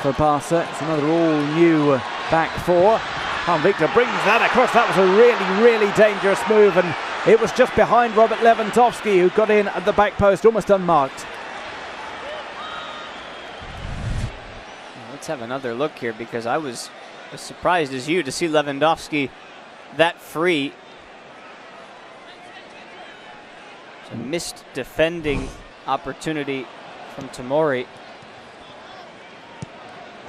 for Barca. It's another all-new back four. Juan Victor brings that across. That was a really, really dangerous move, and it was just behind Robert Lewandowski, who got in at the back post, almost unmarked. Let's have another look here, because I was as surprised as you to see Lewandowski that free. It's a missed defending opportunity from Tomori.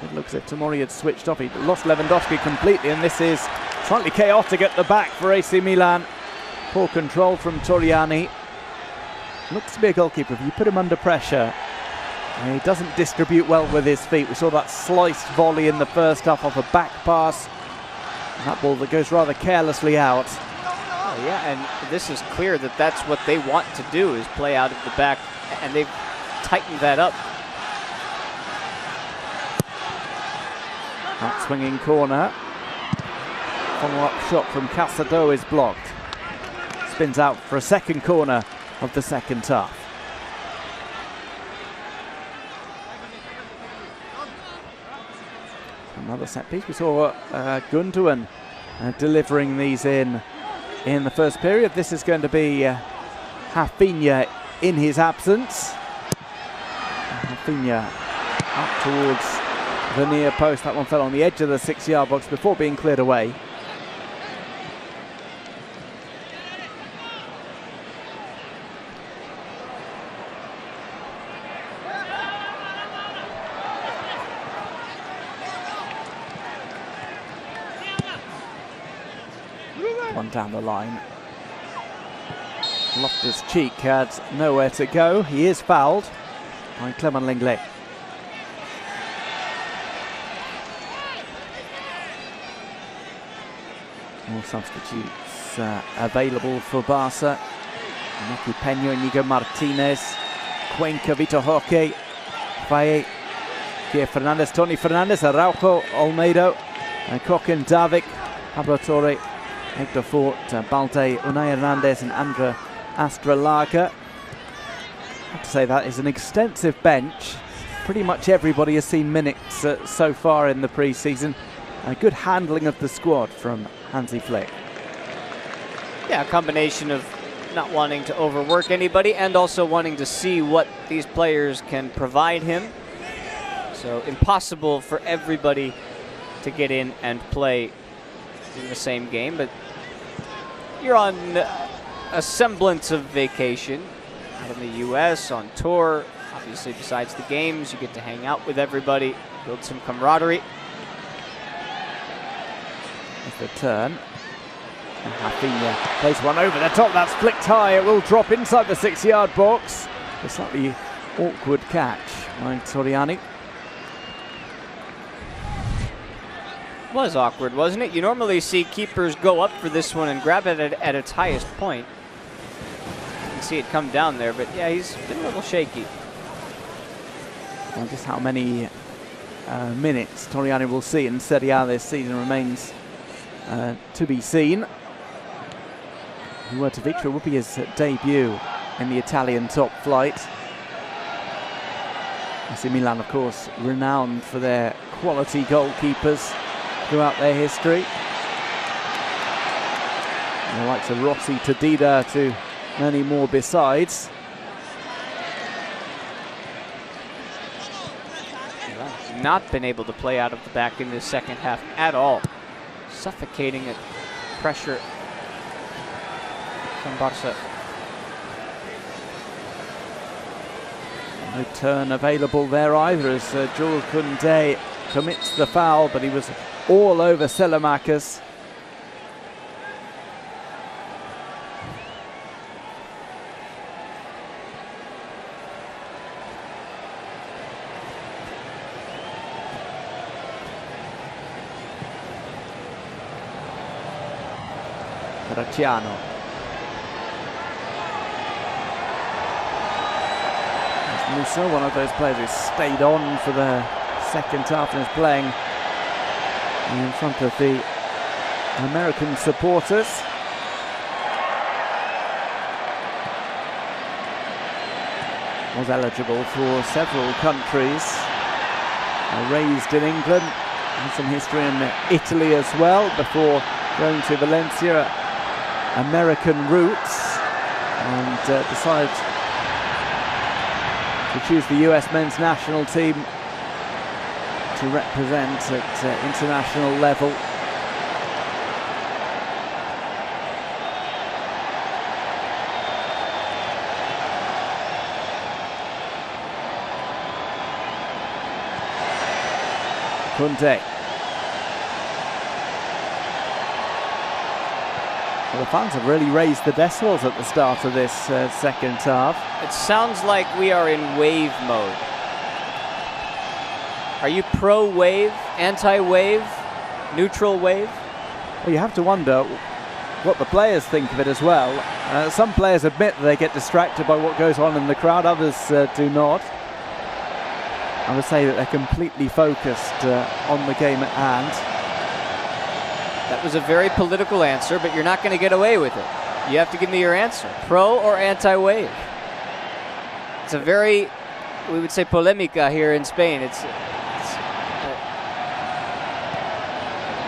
It looks as if Tomori had switched off. He lost Lewandowski completely, and this is slightly chaotic at the back for AC Milan. Poor control from Torriani. Looks to be a goalkeeper. If you put him under pressure, he doesn't distribute well with his feet. We saw that sliced volley in the first half off a back pass. And that ball that goes rather carelessly out. Oh, yeah, and this is clear that that's what they want to do, is play out of the back, and they've tightened that up. That swinging corner. Follow-up shot from Casado is blocked. Spins out for a second corner of the second half. Another set piece. We saw Gundogan delivering these in the first period. This is going to be Rafinha in his absence. Rafinha up towards the near post. That one fell on the edge of the 6-yard box before being cleared away. One down the line. Loftus-Cheek had nowhere to go. He is fouled by Clement Lenglet. More substitutes available for Barca. Iñaki Peña, Inigo Martinez, Cuenca, Vitor Roque, Faye, Pierre Fernandez, Tony Fernandez, Araujo, Olmedo, Coquin, Davik, Pablo Torre, Hector Fort, Balde, Unai Hernandez and Andra Astralaga. I have to say that is an extensive bench. Pretty much everybody has seen minutes so far in the pre-season. A good handling of the squad from Hansi Flick. Yeah, a combination of not wanting to overwork anybody and also wanting to see what these players can provide him. So impossible for everybody to get in and play in the same game, but you're on a semblance of vacation out in the US, on tour. Obviously, besides the games, you get to hang out with everybody, build some camaraderie. With the turn, and Rafinha plays one over the top. That's flicked high. It will drop inside the 6-yard box. A slightly awkward catch by Torriani. Was awkward, wasn't it? You normally see keepers go up for this one and grab it at its highest point. You can see it come down there, but yeah, he's been a little shaky. Well, just how many minutes Torriani will see in Serie A this season remains to be seen. If he were to victory, it would be his debut in the Italian top flight. AC Milan, of course, renowned for their quality goalkeepers throughout their history. And the likes of Rossi, Tadida, to many more besides. Not been able to play out of the back in the second half at all. Suffocating at pressure from Barca. No turn available there either, as Jules Koundé commits the foul, but he was all over Selemakers. Graziano. Musa, one of those players who stayed on for the second half and is playing in front of the American supporters. Was eligible for several countries. Raised in England, had some history in Italy as well before going to Valencia. American roots, and decided to choose the US men's national team to represent at international level. Koundé. Well, the fans have really raised the decibels at the start of this second half. It sounds like we are in wave mode. Are you pro-wave, anti-wave, neutral wave? Well, you have to wonder what the players think of it as well. Some players admit that they get distracted by what goes on in the crowd, others do not. I would say that they're completely focused on the game at hand. That was a very political answer, but you're not going to get away with it. You have to give me your answer. Pro or anti-wave? It's a very, we would say, polemica here in Spain.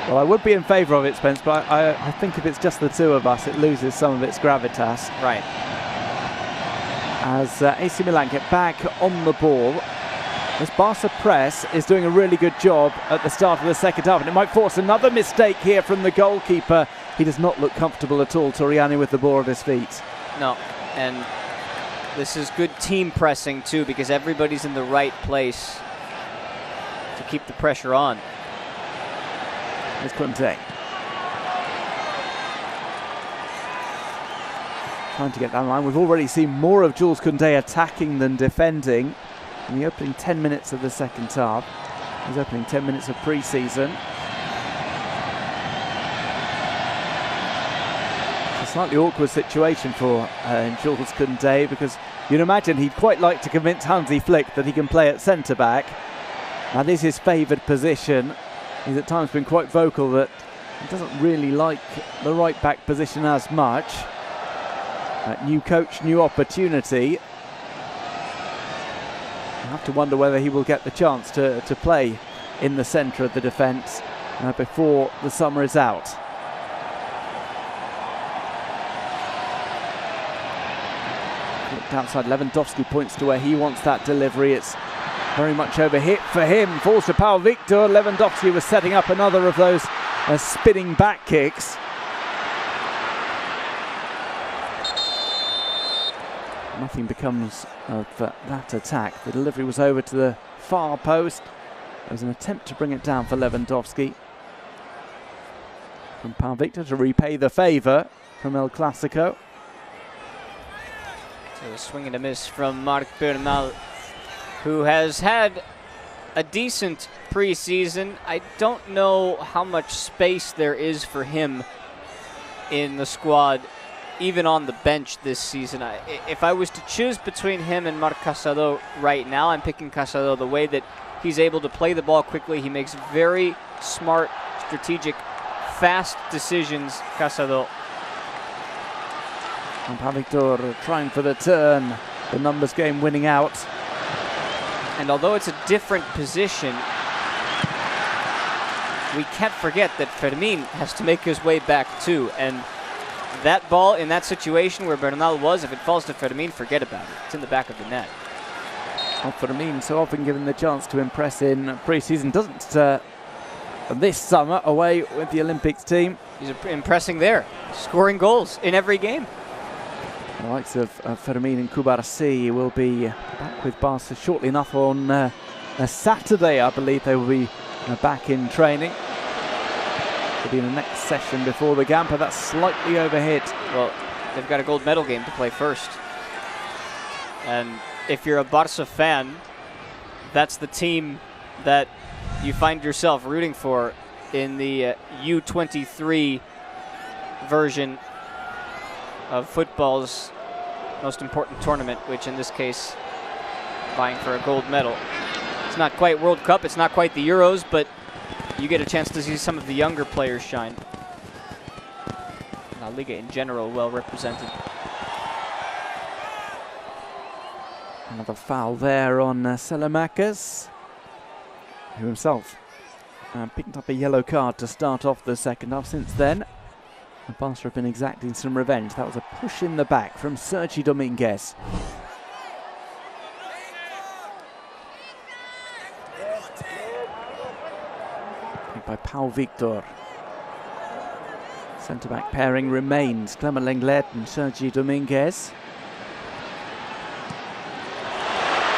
Well, I would be in favour of it, Spence, but I think if it's just the two of us, it loses some of its gravitas. Right. As AC Milan get back on the ball, this Barca press is doing a really good job at the start of the second half, and it might force another mistake here from the goalkeeper. He does not look comfortable at all, Torriani, with the ball at his feet. No, and this is good team pressing too, because everybody's in the right place to keep the pressure on. Here's Koundé. Trying to get that line. We've already seen more of Jules Koundé attacking than defending in the opening 10 minutes of the second half. His opening 10 minutes of pre-season. It's a slightly awkward situation for Jules Koundé, because you'd imagine he'd quite like to convince Hansi Flick that he can play at centre-back. That is his favoured position. He's at times been quite vocal that he doesn't really like the right-back position as much. New coach, new opportunity. I have to wonder whether he will get the chance to play in the centre of the defence before the summer is out. Looked outside, Lewandowski points to where he wants that delivery. It's very much overhit for him. Falls to Paul Victor. Lewandowski was setting up another of those spinning back kicks. Nothing becomes of that attack. The delivery was over to the far post. There was an attempt to bring it down for Lewandowski. From Paul Victor to repay the favour from El Clasico. So a swing and a miss from Marc Bernal, who has had a decent pre-season. I don't know how much space there is for him in the squad, even on the bench this season. If I was to choose between him and Marc Casado right now, I'm picking Casado. The way that he's able to play the ball quickly, he makes very smart, strategic, fast decisions, Casado. And Paul Victor trying for the turn. The numbers game winning out. And although it's a different position, we can't forget that Fermín has to make his way back too. And that ball in that situation where Bernal was, if it falls to Fermín, forget about it. It's in the back of the net. Well, Fermín, so often given the chance to impress in pre-season, doesn't this summer away with the Olympics team. He's impressing there, scoring goals in every game. The likes of Fermín and Kubarasi will be back with Barca shortly enough on a Saturday. I believe they will be back in training. It'll be the next session before the Gamper. That's slightly overhit. Well, they've got a gold medal game to play first. And if you're a Barca fan, that's the team that you find yourself rooting for in the U23 version of football's most important tournament, which in this case, vying for a gold medal. It's not quite World Cup, it's not quite the Euros, but you get a chance to see some of the younger players shine. La Liga in general well represented. Another foul there on Salamakers, who himself picked up a yellow card to start off the second half. Since then, Barca have been exacting some revenge. That was a push in the back from Sergi Dominguez. By Pau Victor. Centre-back pairing remains Clement Lenglet and Sergi Dominguez.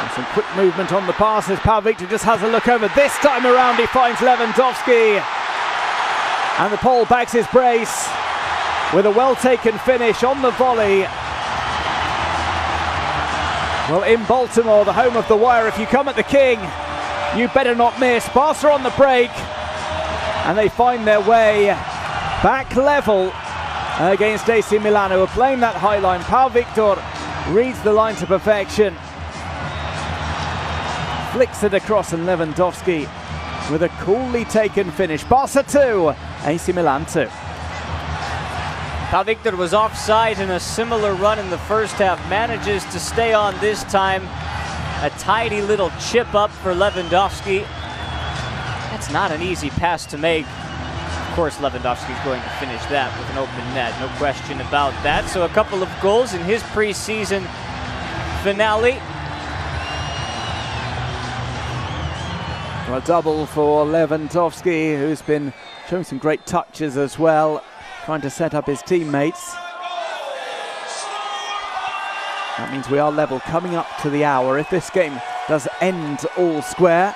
And some quick movement on the pass as Pau Victor just has a look over. This time around he finds Lewandowski. And the Pole bags his brace with a well-taken finish on the volley. Well, in Baltimore, the home of the wire, if you come at the King, you better not miss. Barca on the break. And they find their way back level against AC Milan, who are playing that high line. Pau Victor reads the line to perfection. Flicks it across, and Lewandowski with a coolly taken finish. Barca 2, AC Milan 2. Pau Victor was offside in a similar run in the first half. Manages to stay on this time. A tidy little chip up for Lewandowski. That's not an easy pass to make. Of course, Lewandowski's going to finish that with an open net, no question about that. So a couple of goals in his preseason finale. Well, a double for Lewandowski, who's been showing some great touches as well, trying to set up his teammates. That means we are level coming up to the hour. If this game does end all square,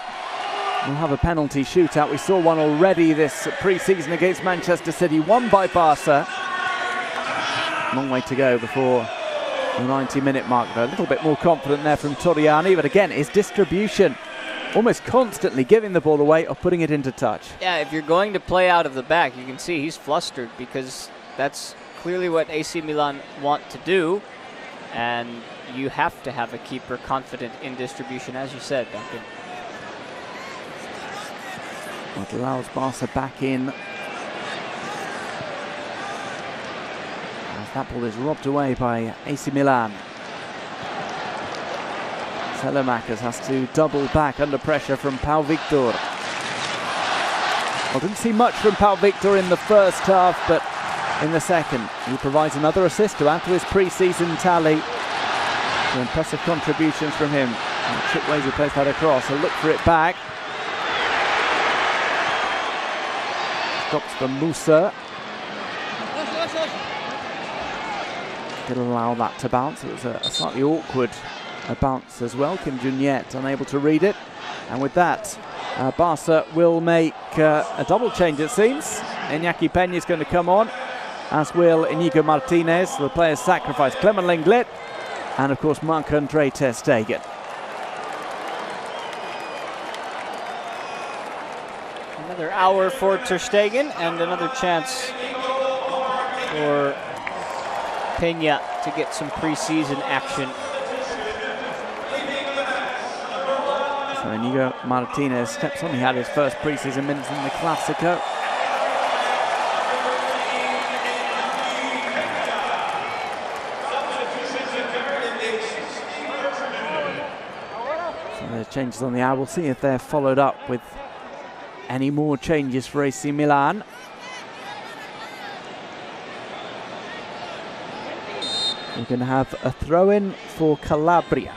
we'll have a penalty shootout. We saw one already this pre-season against Manchester City, won by Barca. Long way to go before the 90-minute mark. A little bit more confident there from Torriani, but again, his distribution, almost constantly giving the ball away or putting it into touch. Yeah, if you're going to play out of the back, you can see he's flustered because that's clearly what AC Milan want to do. And you have to have a keeper confident in distribution, as you said, Duncan. What allows Barca back in. As that ball is robbed away by AC Milan. Salamakers has to double back under pressure from Pau Victor. Well, didn't see much from Pau Victor in the first half, but in the second, he provides another assist to add to his pre-season tally. Some impressive contributions from him. And Chipways who plays that across. A look for it back. Stops for Musa. Did allow that to bounce. It was a slightly awkward bounce as well. Kim Jun-yet unable to read it. And with that, Barca will make a double change, it seems. Iñaki Peña is going to come on, as will Inigo Martinez. The players sacrifice Clement Lenglet and, of course, Marc-Andre ter Stegen. Another hour for ter Stegen and another chance for Peña to get some preseason action. So Inigo Martinez steps on. He had his first preseason minutes in the Clásico. So The changes on the hour. We'll see if they're followed up with any more changes for AC Milan. We're going to have a throw-in for Calabria.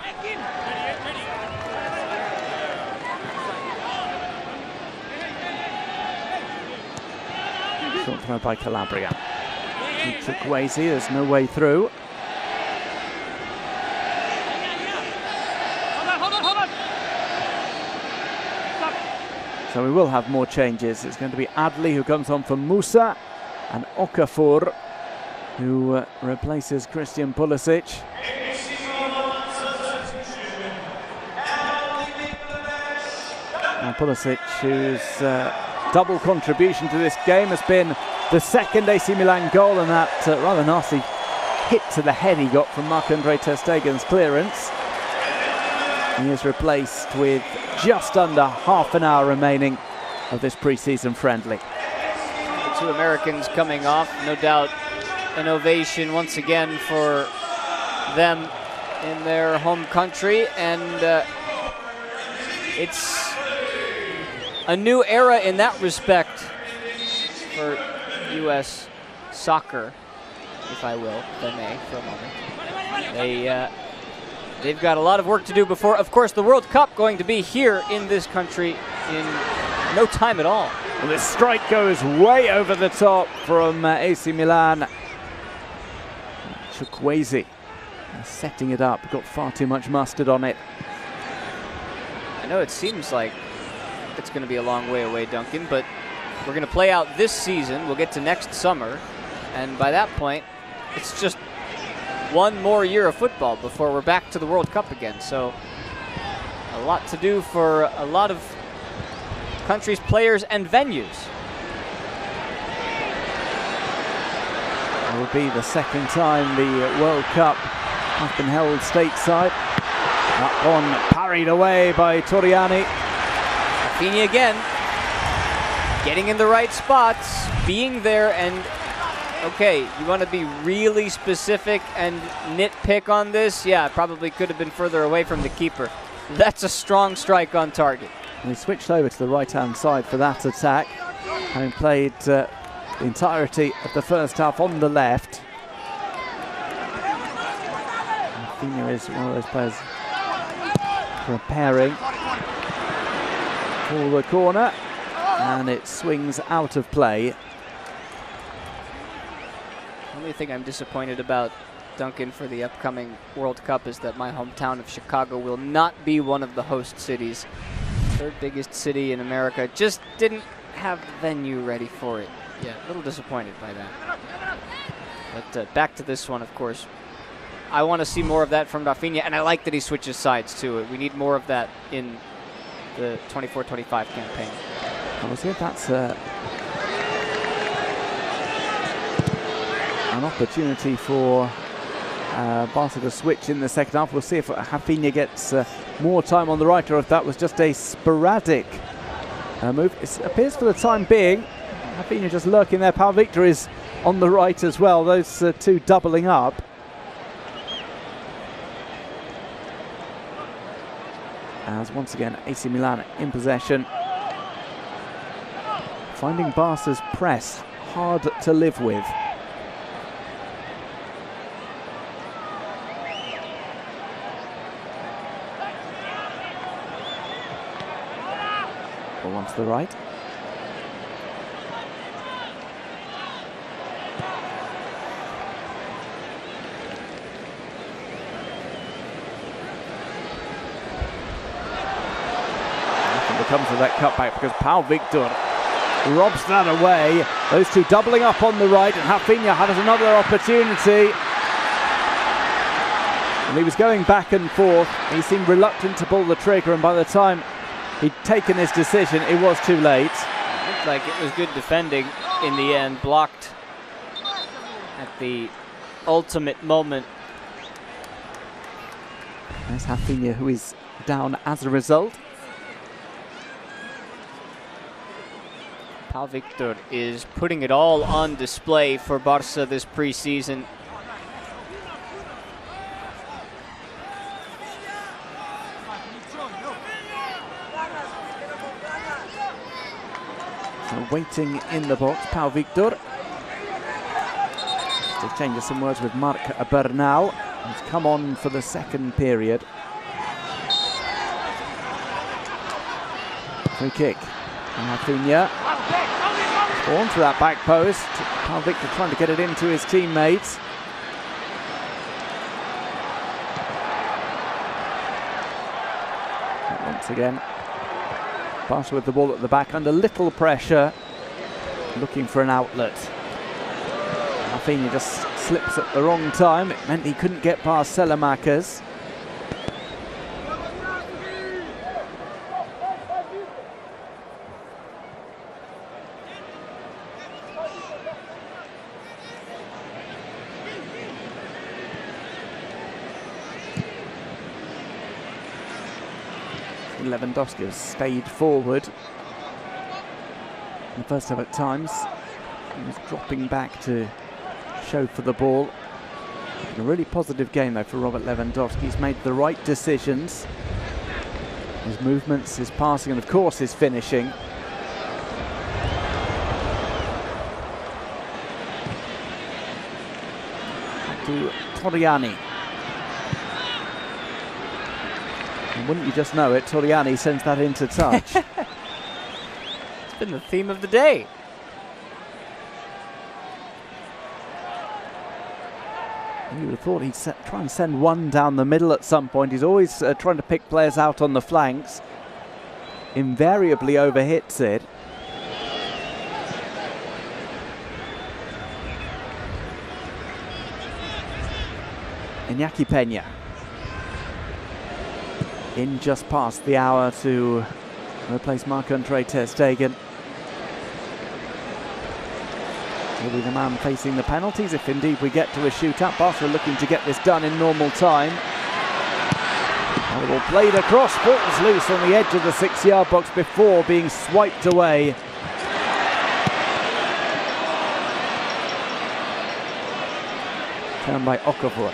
Short throw by Calabria. Chukwueze, there's no way through. So we will have more changes. It's going to be Adli who comes on for Musa, and Okafor who replaces Christian Pulisic. And Pulisic, whose double contribution to this game has been the second AC Milan goal, and that rather nasty hit to the head he got from Marc-Andre ter Stegen's clearance. He is replaced with just under half an hour remaining of this pre-season friendly. The two Americans coming off, no doubt an ovation once again for them in their home country, and it's a new era in that respect for U.S. soccer, if I will, if I may, for a moment. They've got a lot of work to do before, of course, the World Cup going to be here in this country in no time at all. Well, this strike goes way over the top from AC Milan. Chukwueze setting it up, got far too much mustard on it. I know it seems like it's going to be a long way away, Duncan, but we're going to play out this season. We'll get to next summer, and by that point, it's just one more year of football before we're back to the World Cup again. So a lot to do for a lot of countries, players, and venues. It will be the second time the World Cup has been held stateside. That one parried away by Torriani. Rafinha again, getting in the right spots, being there, and okay, you want to be really specific and nitpick on this? Yeah, probably could have been further away from the keeper. That's a strong strike on target. And he switched over to the right-hand side for that attack, having played the entirety of the first half on the left. Rafinha is one of those players preparing for the corner, and it swings out of play. The only thing I'm disappointed about, Duncan, for the upcoming World Cup is that my hometown of Chicago will not be one of the host cities. Third biggest city in America. Just didn't have the venue ready for it. Yeah, a little disappointed by that. But back to this one, of course. I want to see more of that from Rafinha, and I like that he switches sides too. We need more of that in the 24-25 campaign. We'll see if that's an opportunity for Barca to switch in the second half. We'll see if Rafinha gets more time on the right, or if that was just a sporadic move. It appears for the time being, Rafinha just lurking there. Pau Victor is on the right as well. Those two doubling up. As once again, AC Milan in possession. Finding Barca's press hard to live with. Ball onto the right. Comes with that cutback because Pau Victor robs that away. Those two doubling up on the right, and Rafinha has another opportunity. And he was going back and forth. He seemed reluctant to pull the trigger, and by the time he'd taken his decision, it was too late. It looked like it was good defending in the end, blocked at the ultimate moment. There's Rafinha, who is down as a result. Pau Victor is putting it all on display for Barca this preseason. So waiting in the box, Pau Victor. To change some words with Marc Bernal, who's come on for the second period. Free kick. And Rafinha. Onto that back post. Pau Victor trying to get it into his teammates. Once again, Barca with the ball at the back under little pressure, looking for an outlet. Rafinha just slips at the wrong time. It meant he couldn't get past Selemakers. Lewandowski has stayed forward. In the first half at times, he was dropping back to show for the ball. A really positive game though for Robert Lewandowski. He's made the right decisions. His movements, his passing, and of course his finishing. Back to Torriani. And wouldn't you just know it, Torriani sends that into touch. It's been the theme of the day. You would have thought he'd try and send one down the middle at some point. He's always trying to pick players out on the flanks. Invariably overhits it. Iñaki Peña. In just past the hour to replace Marc-Andre ter Stegen. He'll be the man facing the penalties if indeed we get to a shootout. Barca looking to get this done in normal time. The ball played across, falls loose on the edge of the 6-yard box before being swiped away. Turned by Okafor.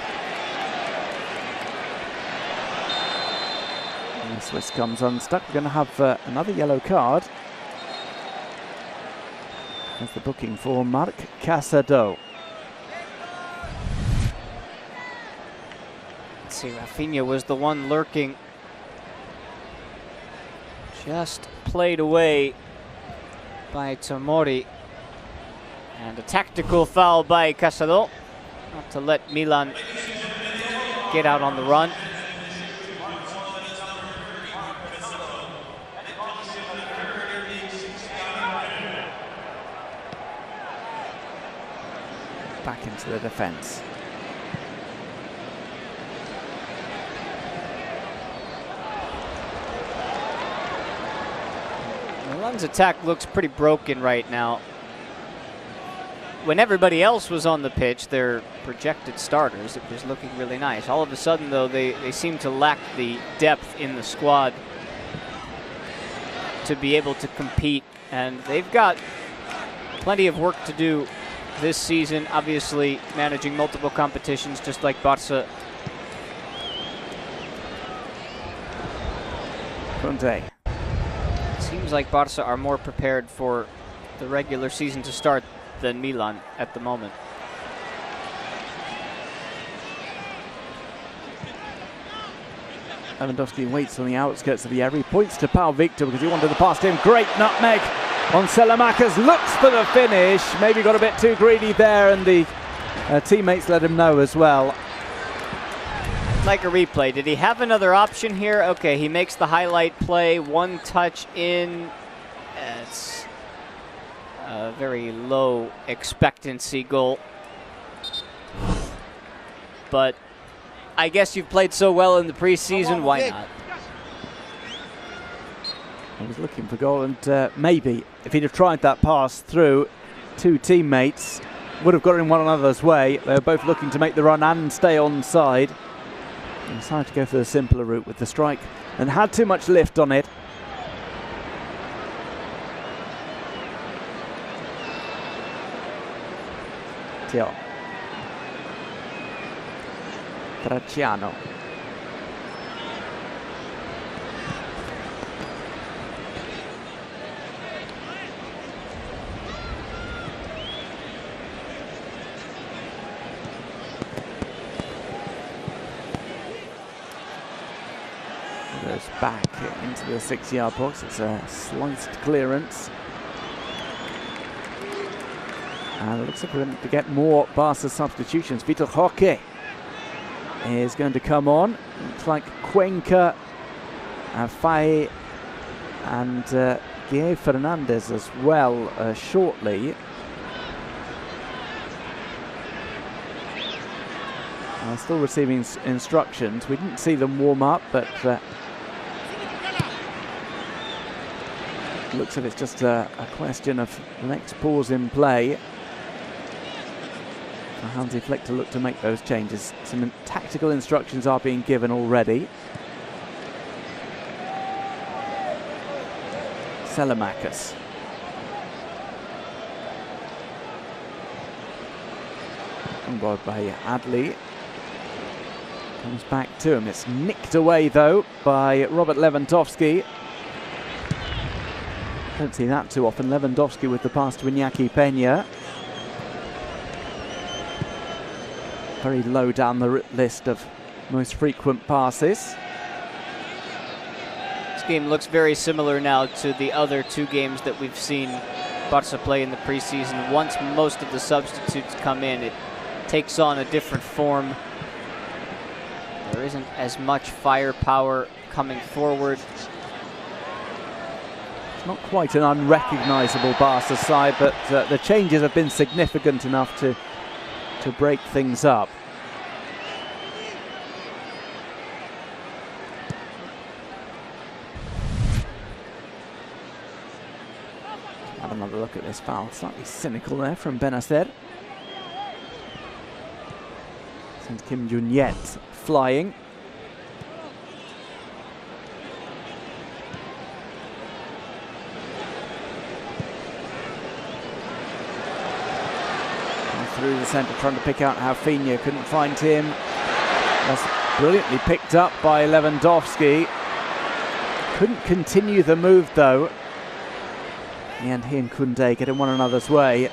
The Swiss comes unstuck. We're going to have another yellow card. That's the booking for Marc Casado. Let's see, Rafinha was the one lurking. Just played away by Tomori. And a tactical foul by Casado. Not to let Milan get out on the run. Back into the defence. Milan's attack looks pretty broken right now. When everybody else was on the pitch, their projected starters, it was looking really nice. All of a sudden, though, they seem to lack the depth in the squad to be able to compete, and they've got plenty of work to do this season, obviously managing multiple competitions just like Barca. Conte. Seems like Barca are more prepared for the regular season to start than Milan at the moment. Lewandowski waits on the outskirts of the area. He points to Pau Victor because he wanted to pass to him. Great nutmeg on Selemakers, looks for the finish. Maybe got a bit too greedy there, and the teammates let him know as well. Like a replay. Did he have another option here? Okay, he makes the highlight play. One touch in. It's a very low expectancy goal. But I guess you've played so well in the preseason, why not? He was looking for goal, and maybe if he'd have tried that pass through two teammates, would have got in one another's way. They were both looking to make the run and stay onside. He decided to go for the simpler route with the strike and had too much lift on it. Tio. Tracciano. Goes back into the 6-yard box. It's a sliced clearance. And it looks like we're going to get more Barca substitutions. Vitor Roque is going to come on. Looks like Cuenca, Faye and Guillermo Fernandez as well shortly. Still receiving instructions. We didn't see them warm up, but looks like it's just a question of the next pause in play for Hansi Flick to look to make those changes. Some tactical instructions are being given already. Selemakers. Followed by Adli. Comes back to him. It's nicked away though by Robert Lewandowski. Don't see that too often. Lewandowski with the pass to Iñaki Peña. Very low down the list of most frequent passes. This game looks very similar now to the other two games that we've seen Barca play in the preseason. Once most of the substitutes come in, it takes on a different form. There isn't as much firepower coming forward. It's not quite an unrecognisable Barca side, but the changes have been significant enough to break things up. Have another look at this foul. Slightly cynical there from Benacer. Sends Kim Jun-yet flying. Through the centre, trying to pick out Rafinha, couldn't find him. That's brilliantly picked up by Lewandowski. Couldn't continue the move though. In the end, he and Koundé get in one another's way.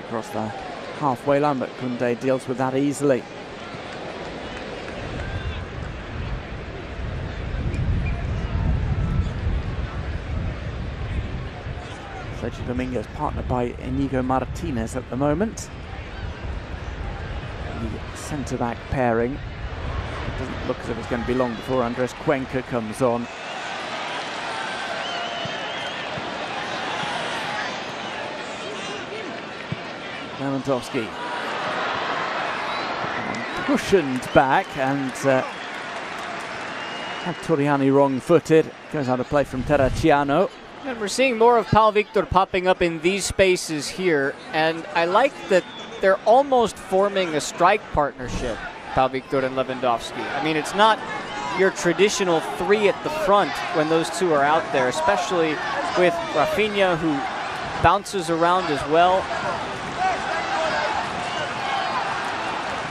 Across the halfway line, but Koundé deals with that easily. Sergio Dominguez partnered by Inigo Martinez at the moment. The centre-back pairing. It doesn't look as if it's going to be long before Andres Cuenca comes on. Lewandowski cushioned back and had Torriani wrong-footed. Goes out of play from Terracciano. And we're seeing more of Pau Victor popping up in these spaces here, and I like that they're almost forming a strike partnership, Pau Victor and Lewandowski. I mean, it's not your traditional three at the front when those two are out there, especially with Rafinha, who bounces around as well.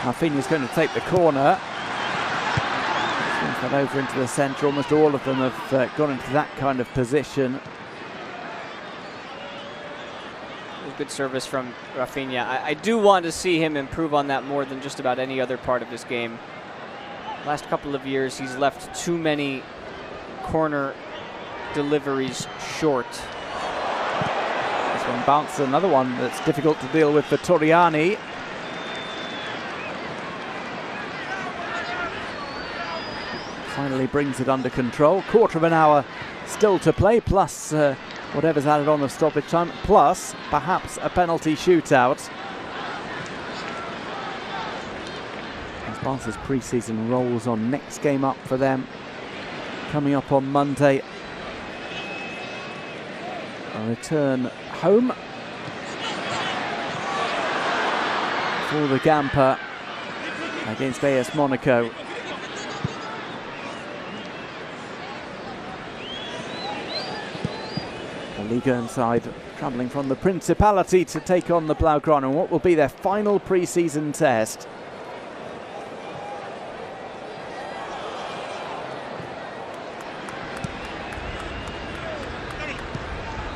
Rafinha's going to take the corner. Swings that over into the centre. Almost all of them have gone into that kind of position. Good service from Rafinha. I do want to see him improve on that more than just about any other part of this game. Last couple of years, he's left too many corner deliveries short. This one bounces, another one that's difficult to deal with for Torriani. Finally brings it under control. Quarter of an hour still to play, plus whatever's added on of stoppage time, plus perhaps a penalty shootout. As Barca's pre-season rolls on, next game up for them coming up on Monday. A return home for the Gamper against AS Monaco. Liga side travelling from the Principality to take on the Blaugrana in what will be their final pre-season test.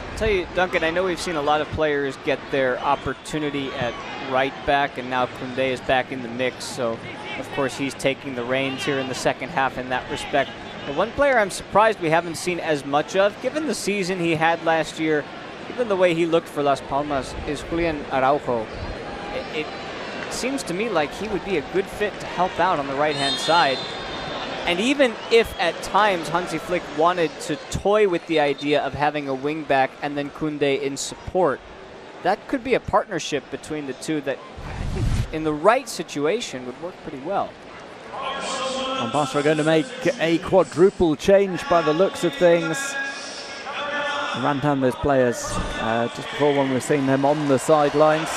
I'll tell you, Duncan, I know we've seen a lot of players get their opportunity at right back, and now Koundé is back in the mix, so of course he's taking the reins here in the second half in that respect. But one player I'm surprised we haven't seen as much of, given the season he had last year, given the way he looked for Las Palmas, is Julian Araujo. It seems to me like he would be a good fit to help out on the right-hand side. And even if at times Hansi Flick wanted to toy with the idea of having a wing-back and then Koundé in support, that could be a partnership between the two that, in the right situation, would work pretty well. And Barca are going to make a quadruple change by the looks of things. Ran down those players just before when we were seeing them on the sidelines.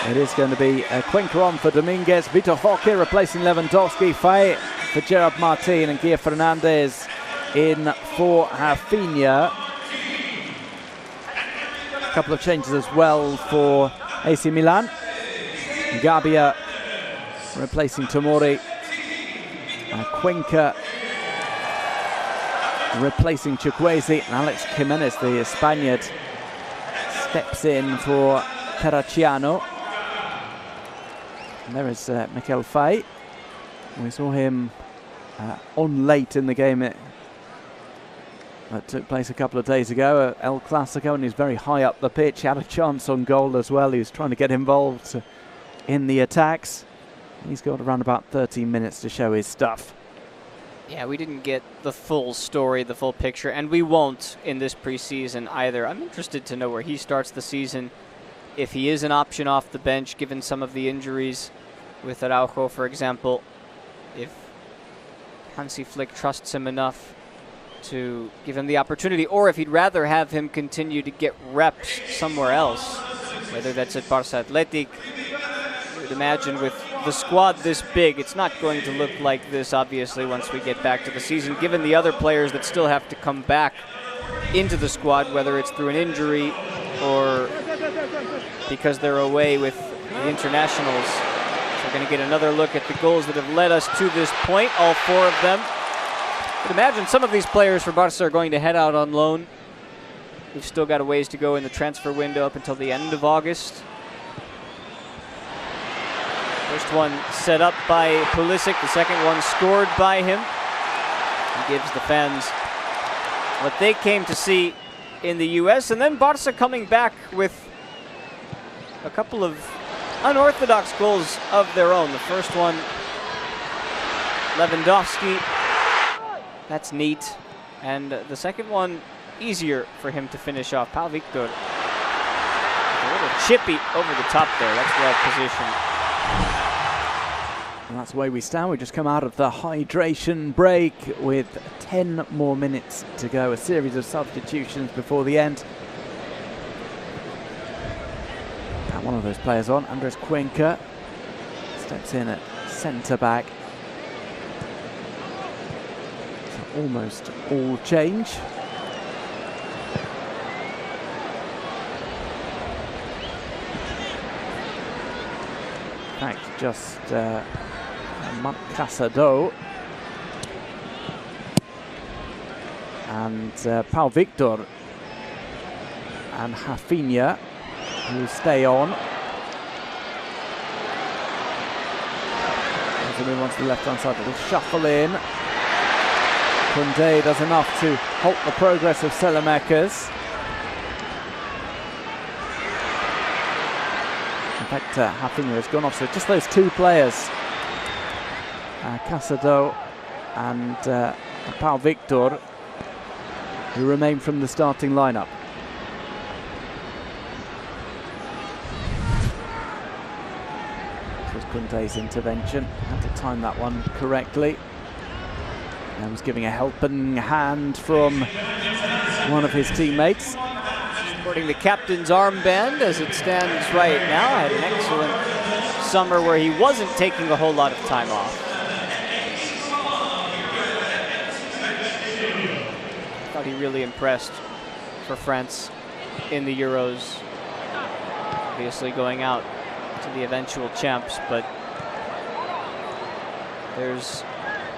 It is going to be Cuenca on for Dominguez, Vitor Roque replacing Lewandowski, Faye for Gerard Martin, and Guia Fernandez in for Rafinha. A couple of changes as well for AC Milan. Gabia replacing Tomori. Cuenca replacing Chukwueze, and Alex Jimenez, the Spaniard, steps in for Terracciano. And there is Mikel Faye. We saw him on late in the game that took place a couple of days ago, El Clasico, and he's very high up the pitch. He had a chance on goal as well. He was trying to get involved in the attacks. He's got around about 13 minutes to show his stuff. Yeah, we didn't get the full story, the full picture, and we won't in this preseason either. I'm interested to know where he starts the season, if he is an option off the bench, given some of the injuries with Araujo, for example, if Hansi Flick trusts him enough to give him the opportunity, or if he'd rather have him continue to get reps somewhere else, whether that's at Barça Athletic. I would imagine with the squad this big, it's not going to look like this, obviously, once we get back to the season, given the other players that still have to come back into the squad, whether it's through an injury or because they're away with the internationals. So we're going to get another look at the goals that have led us to this point, all four of them. I would imagine some of these players for Barca are going to head out on loan. We've still got a ways to go in the transfer window up until the end of August. First one set up by Pulisic, the second one scored by him. He gives the fans what they came to see in the US, and then Barca coming back with a couple of unorthodox goals of their own. The first one, Lewandowski, that's neat. And the second one, easier for him to finish off. Pau Victor, a little chippy over the top there. That's well positioned. And that's the way we stand. We just come out of the hydration break with 10 more minutes to go. A series of substitutions before the end. And one of those players on, Andres Cuenca, steps in at centre-back. So almost all change. In fact, just Marc Casado and Pau Victor and Rafinha, who stay on. As we move on to the left-hand side, it'll shuffle in. Koundé does enough to halt the progress of Salamanca's. In fact, Rafinha has gone off, so just those two players, Casado and Pau Victor, who remain from the starting lineup. This was Koundé's intervention. Had to time that one correctly. And was giving a helping hand from one of his teammates. Sporting the captain's armband as it stands right now. Had an excellent summer where he wasn't taking a whole lot of time off. Thought he really impressed for France in the Euros. Obviously going out to the eventual champs, but there's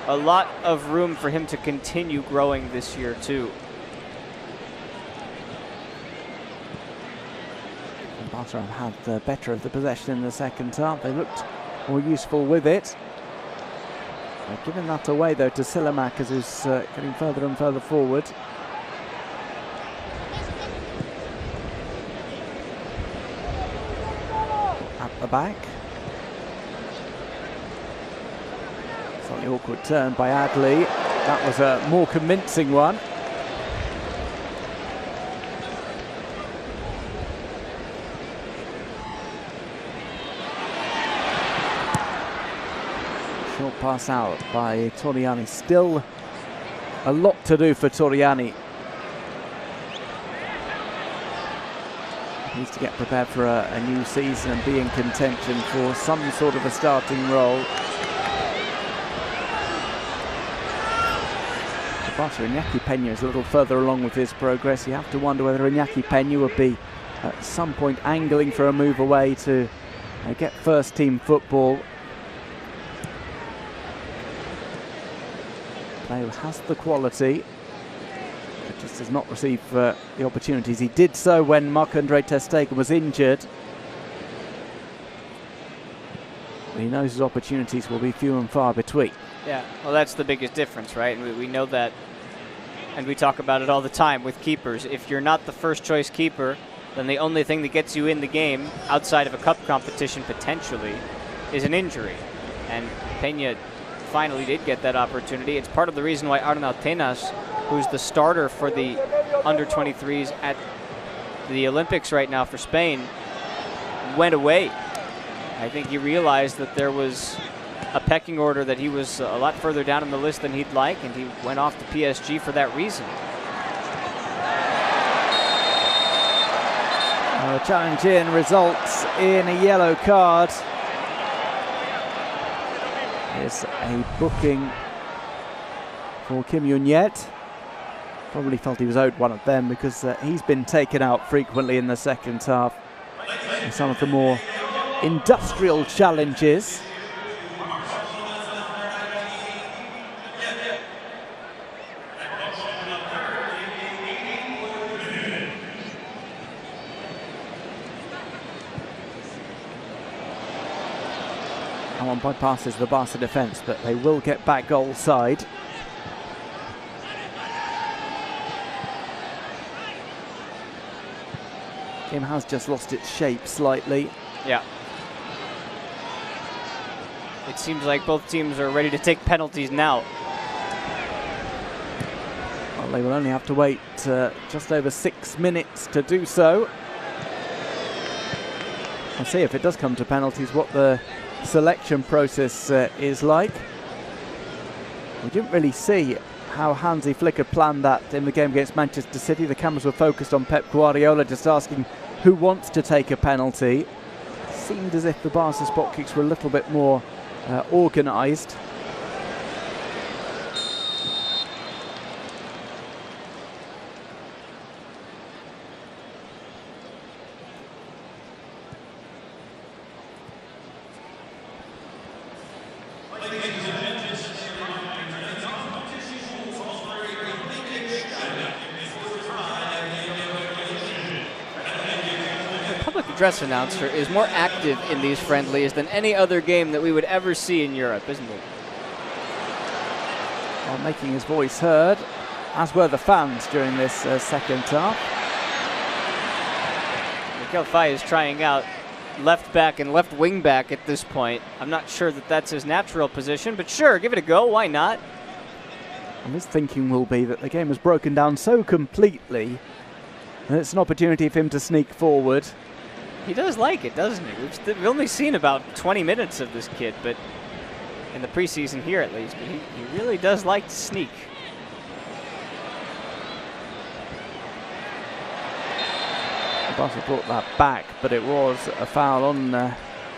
a lot of room for him to continue growing this year too. Barca had the better of the possession in the second half. They looked more useful with it. They're giving that away though to Silamakers, who's getting further and further forward. At the back. Slightly awkward turn by Adley. That was a more convincing one. Short pass out by Torriani. Still a lot to do for Torriani. Needs to get prepared for a new season and be in contention for some sort of a starting role. Barca, Iñaki Peña is a little further along with his progress. You have to wonder whether Iñaki Peña would be at some point angling for a move away to get first team football. Player who has the quality, but just does not receive the opportunities. He did so when Marc-Andre ter Stegen was injured. But he knows his opportunities will be few and far between. Yeah, well, that's the biggest difference, right? And we know that, and we talk about it all the time with keepers. If you're not the first choice keeper, then the only thing that gets you in the game outside of a cup competition potentially is an injury. And Peña finally did get that opportunity. It's part of the reason why Arnau Tenas, who's the starter for the under-23s at the Olympics right now for Spain, went away. I think he realized that there was a pecking order, that he was a lot further down on the list than he'd like, and he went off to PSG for that reason. The challenge in results in a yellow card. Here's a booking for Kim Yun-Yet. Probably felt he was owed one of them because he's been taken out frequently in the second half. And some of the more industrial challenges. One bypasses the Barca defence, but they will get back goal side. Game has just lost its shape slightly. Yeah. It seems like both teams are ready to take penalties now. Well, they will only have to wait just over 6 minutes to do so. I'll see if it does come to penalties what the selection process is like. We didn't really see how Hansi Flick had planned that in the game against Manchester City. The cameras were focused on Pep Guardiola, just asking who wants to take a penalty. It seemed as if the Barca spot kicks were a little bit more organised. Dress announcer is more active in these friendlies than any other game that we would ever see in Europe, isn't it? Well, making his voice heard, as were the fans during this second half. Mikel Faye is trying out left back and left wing back at this point. I'm not sure that that's his natural position, but sure, give it a go, why not? And his thinking will be that the game has broken down so completely that it's an opportunity for him to sneak forward. He does like it, doesn't he? We've only seen about 20 minutes of this kid, but in the preseason here at least, but he really does like to sneak. Barca brought that back, but it was a foul on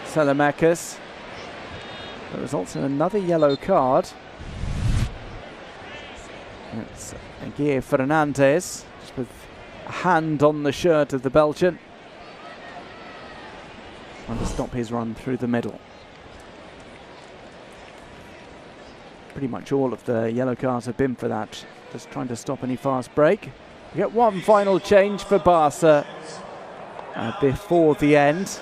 Silamakers. That results in another yellow card. It's Aguirre Fernandez, just with hand on the shirt of the Belgian. Trying to stop his run through the middle. Pretty much all of the yellow cards have been for that. Just trying to stop any fast break. We get one final change for Barca before the end.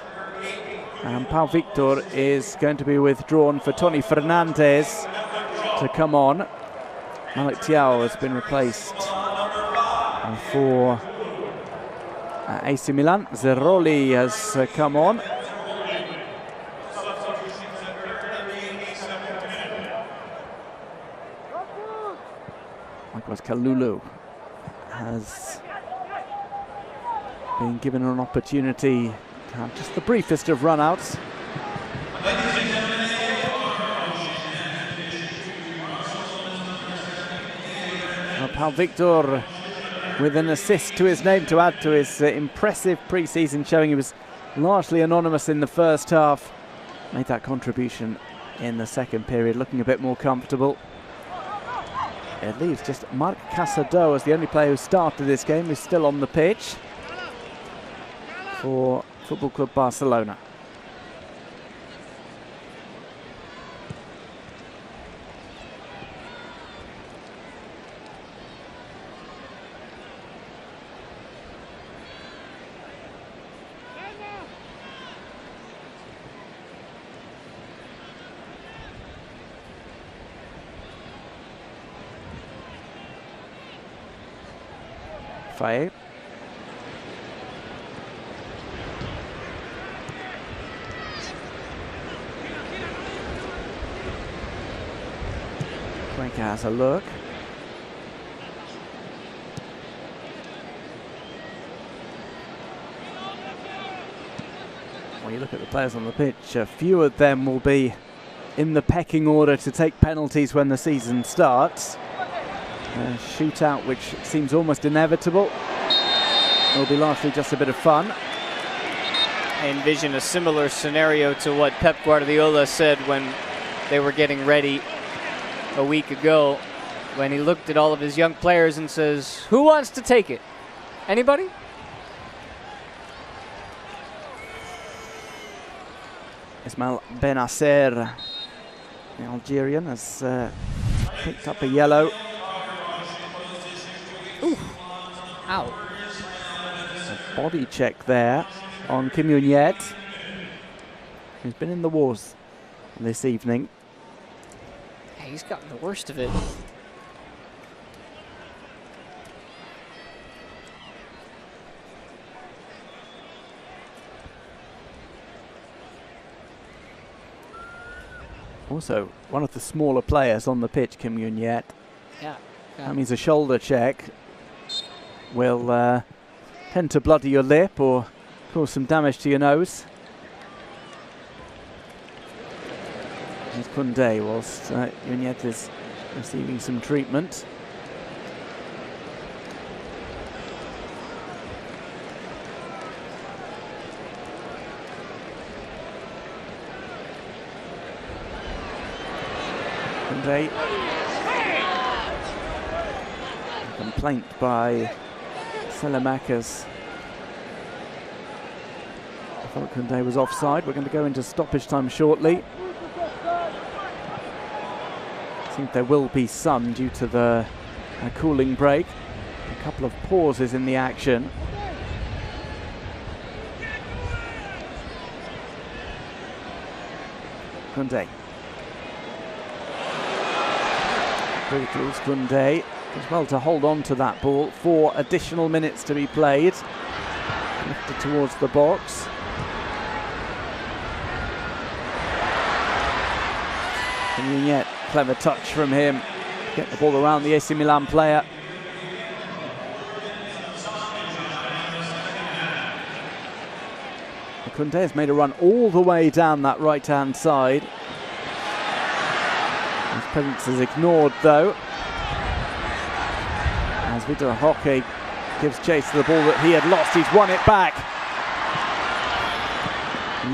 And Pau Victor is going to be withdrawn for Tony Fernandez to come on. Malik Thiaw has been replaced for AC Milan. Zeroli has come on. Likewise, Kalulu has been given an opportunity to have just the briefest of run-outs. Pau Victor with an assist to his name to add to his impressive pre-season showing. He was largely anonymous in the first half. Made that contribution in the second period, looking a bit more comfortable. It leaves just Marc Casado as the only player who started this game who's still on the pitch for Football Club Barcelona. Faye. Cuenca has a look. When you look at the players on the pitch, a few of them will be in the pecking order to take penalties when the season starts. A shootout which seems almost inevitable. It'll be largely just a bit of fun. I envision a similar scenario to what Pep Guardiola said when they were getting ready a week ago, when he looked at all of his young players and says, "Who wants to take it? Anybody?" Ismail Benacer, the Algerian, has picked up a yellow. Ooh. Ow. A body check there on Kim Yun-yet, who's been in the wars this evening. Hey, he's gotten the worst of it. Also, one of the smaller players on the pitch, Kim Yun-yet. Yeah. That means a shoulder check will tend to bloody your lip or cause some damage to your nose. Here's Koundé whilst Yun-yet is receiving some treatment. Koundé. Complaint by Selemakers. I thought Koundé was offside. We're going to go into stoppage time shortly. I think there will be some due to the cooling break. A couple of pauses in the action. Koundé. Jules Koundé as well to hold on to that ball. 4 additional minutes to be played. Lifted towards the box. And yet, clever touch from him. Get the ball around the AC Milan player. Koundé has made a run all the way down that right-hand side. His presence is ignored though, as Vitor Roque gives chase to the ball that he had lost. He's won it back.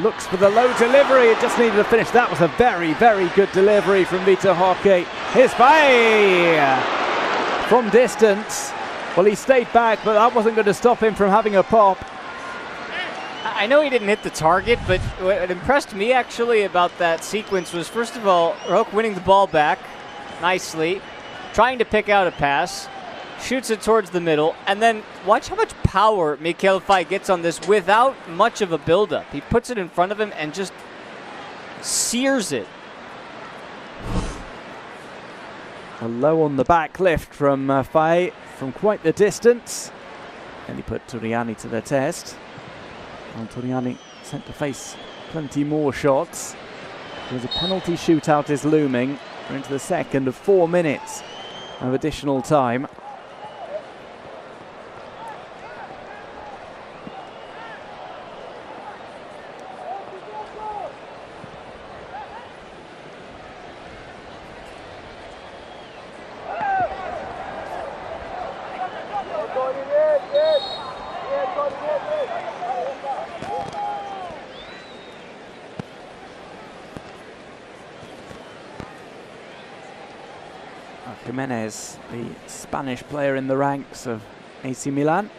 Looks for the low delivery. It just needed a finish. That was a very, very good delivery from Vitor Roque. Here's Faye from distance. Well, he stayed back, but that wasn't going to stop him from having a pop. I know he didn't hit the target, but what impressed me actually about that sequence was, first of all, Roque winning the ball back nicely, trying to pick out a pass, shoots it towards the middle, and then watch how much power Mikel Faye gets on this without much of a build-up. He puts it in front of him and just sears it. A low on the back lift from Faye from quite the distance. And he put Torriani to the test. And Torriani sent to face plenty more shots. There's a penalty shootout is looming. We're into the second of 4 minutes of additional time. Jimenez, the Spanish player in the ranks of AC Milan.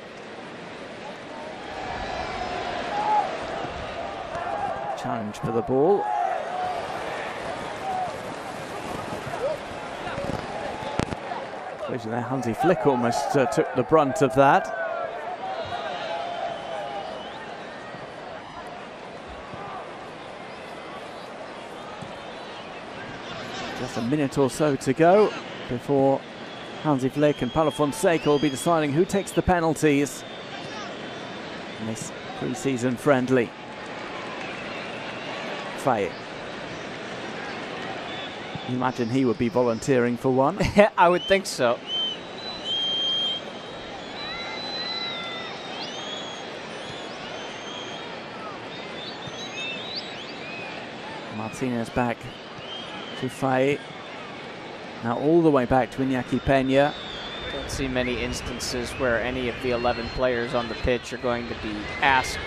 Challenge for the ball. Collision there, Hansi Flick almost took the brunt of that. Just a minute or so to go before Hansi Flick and Paulo Fonseca will be deciding who takes the penalties in this pre-season friendly. Faye. You imagine he would be volunteering for one? I would think so. Martinez back to Faye. Now all the way back to Iñaki Peña. Don't see many instances where any of the 11 players on the pitch are going to be asked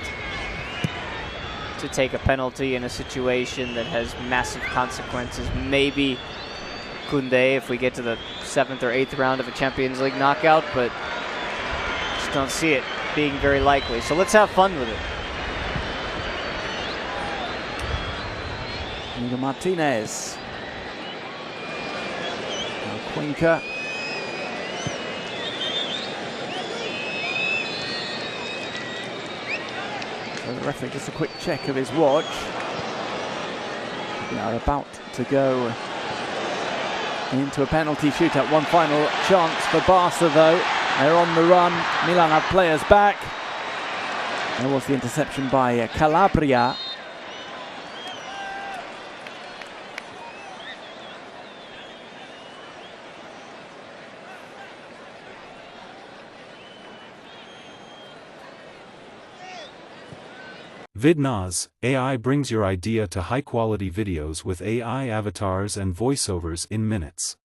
to take a penalty in a situation that has massive consequences. Maybe Koundé if we get to the 7th or 8th round of a Champions League knockout, but just don't see it being very likely. So let's have fun with it. Miguel Martinez. Cuenca. So the referee, just a quick check of his watch. We are about to go into a penalty shootout. One final chance for Barca though. They're on the run. Milan have players back. There was the interception by Calabria. VidNaz, AI brings your idea to high-quality videos with AI avatars and voiceovers in minutes.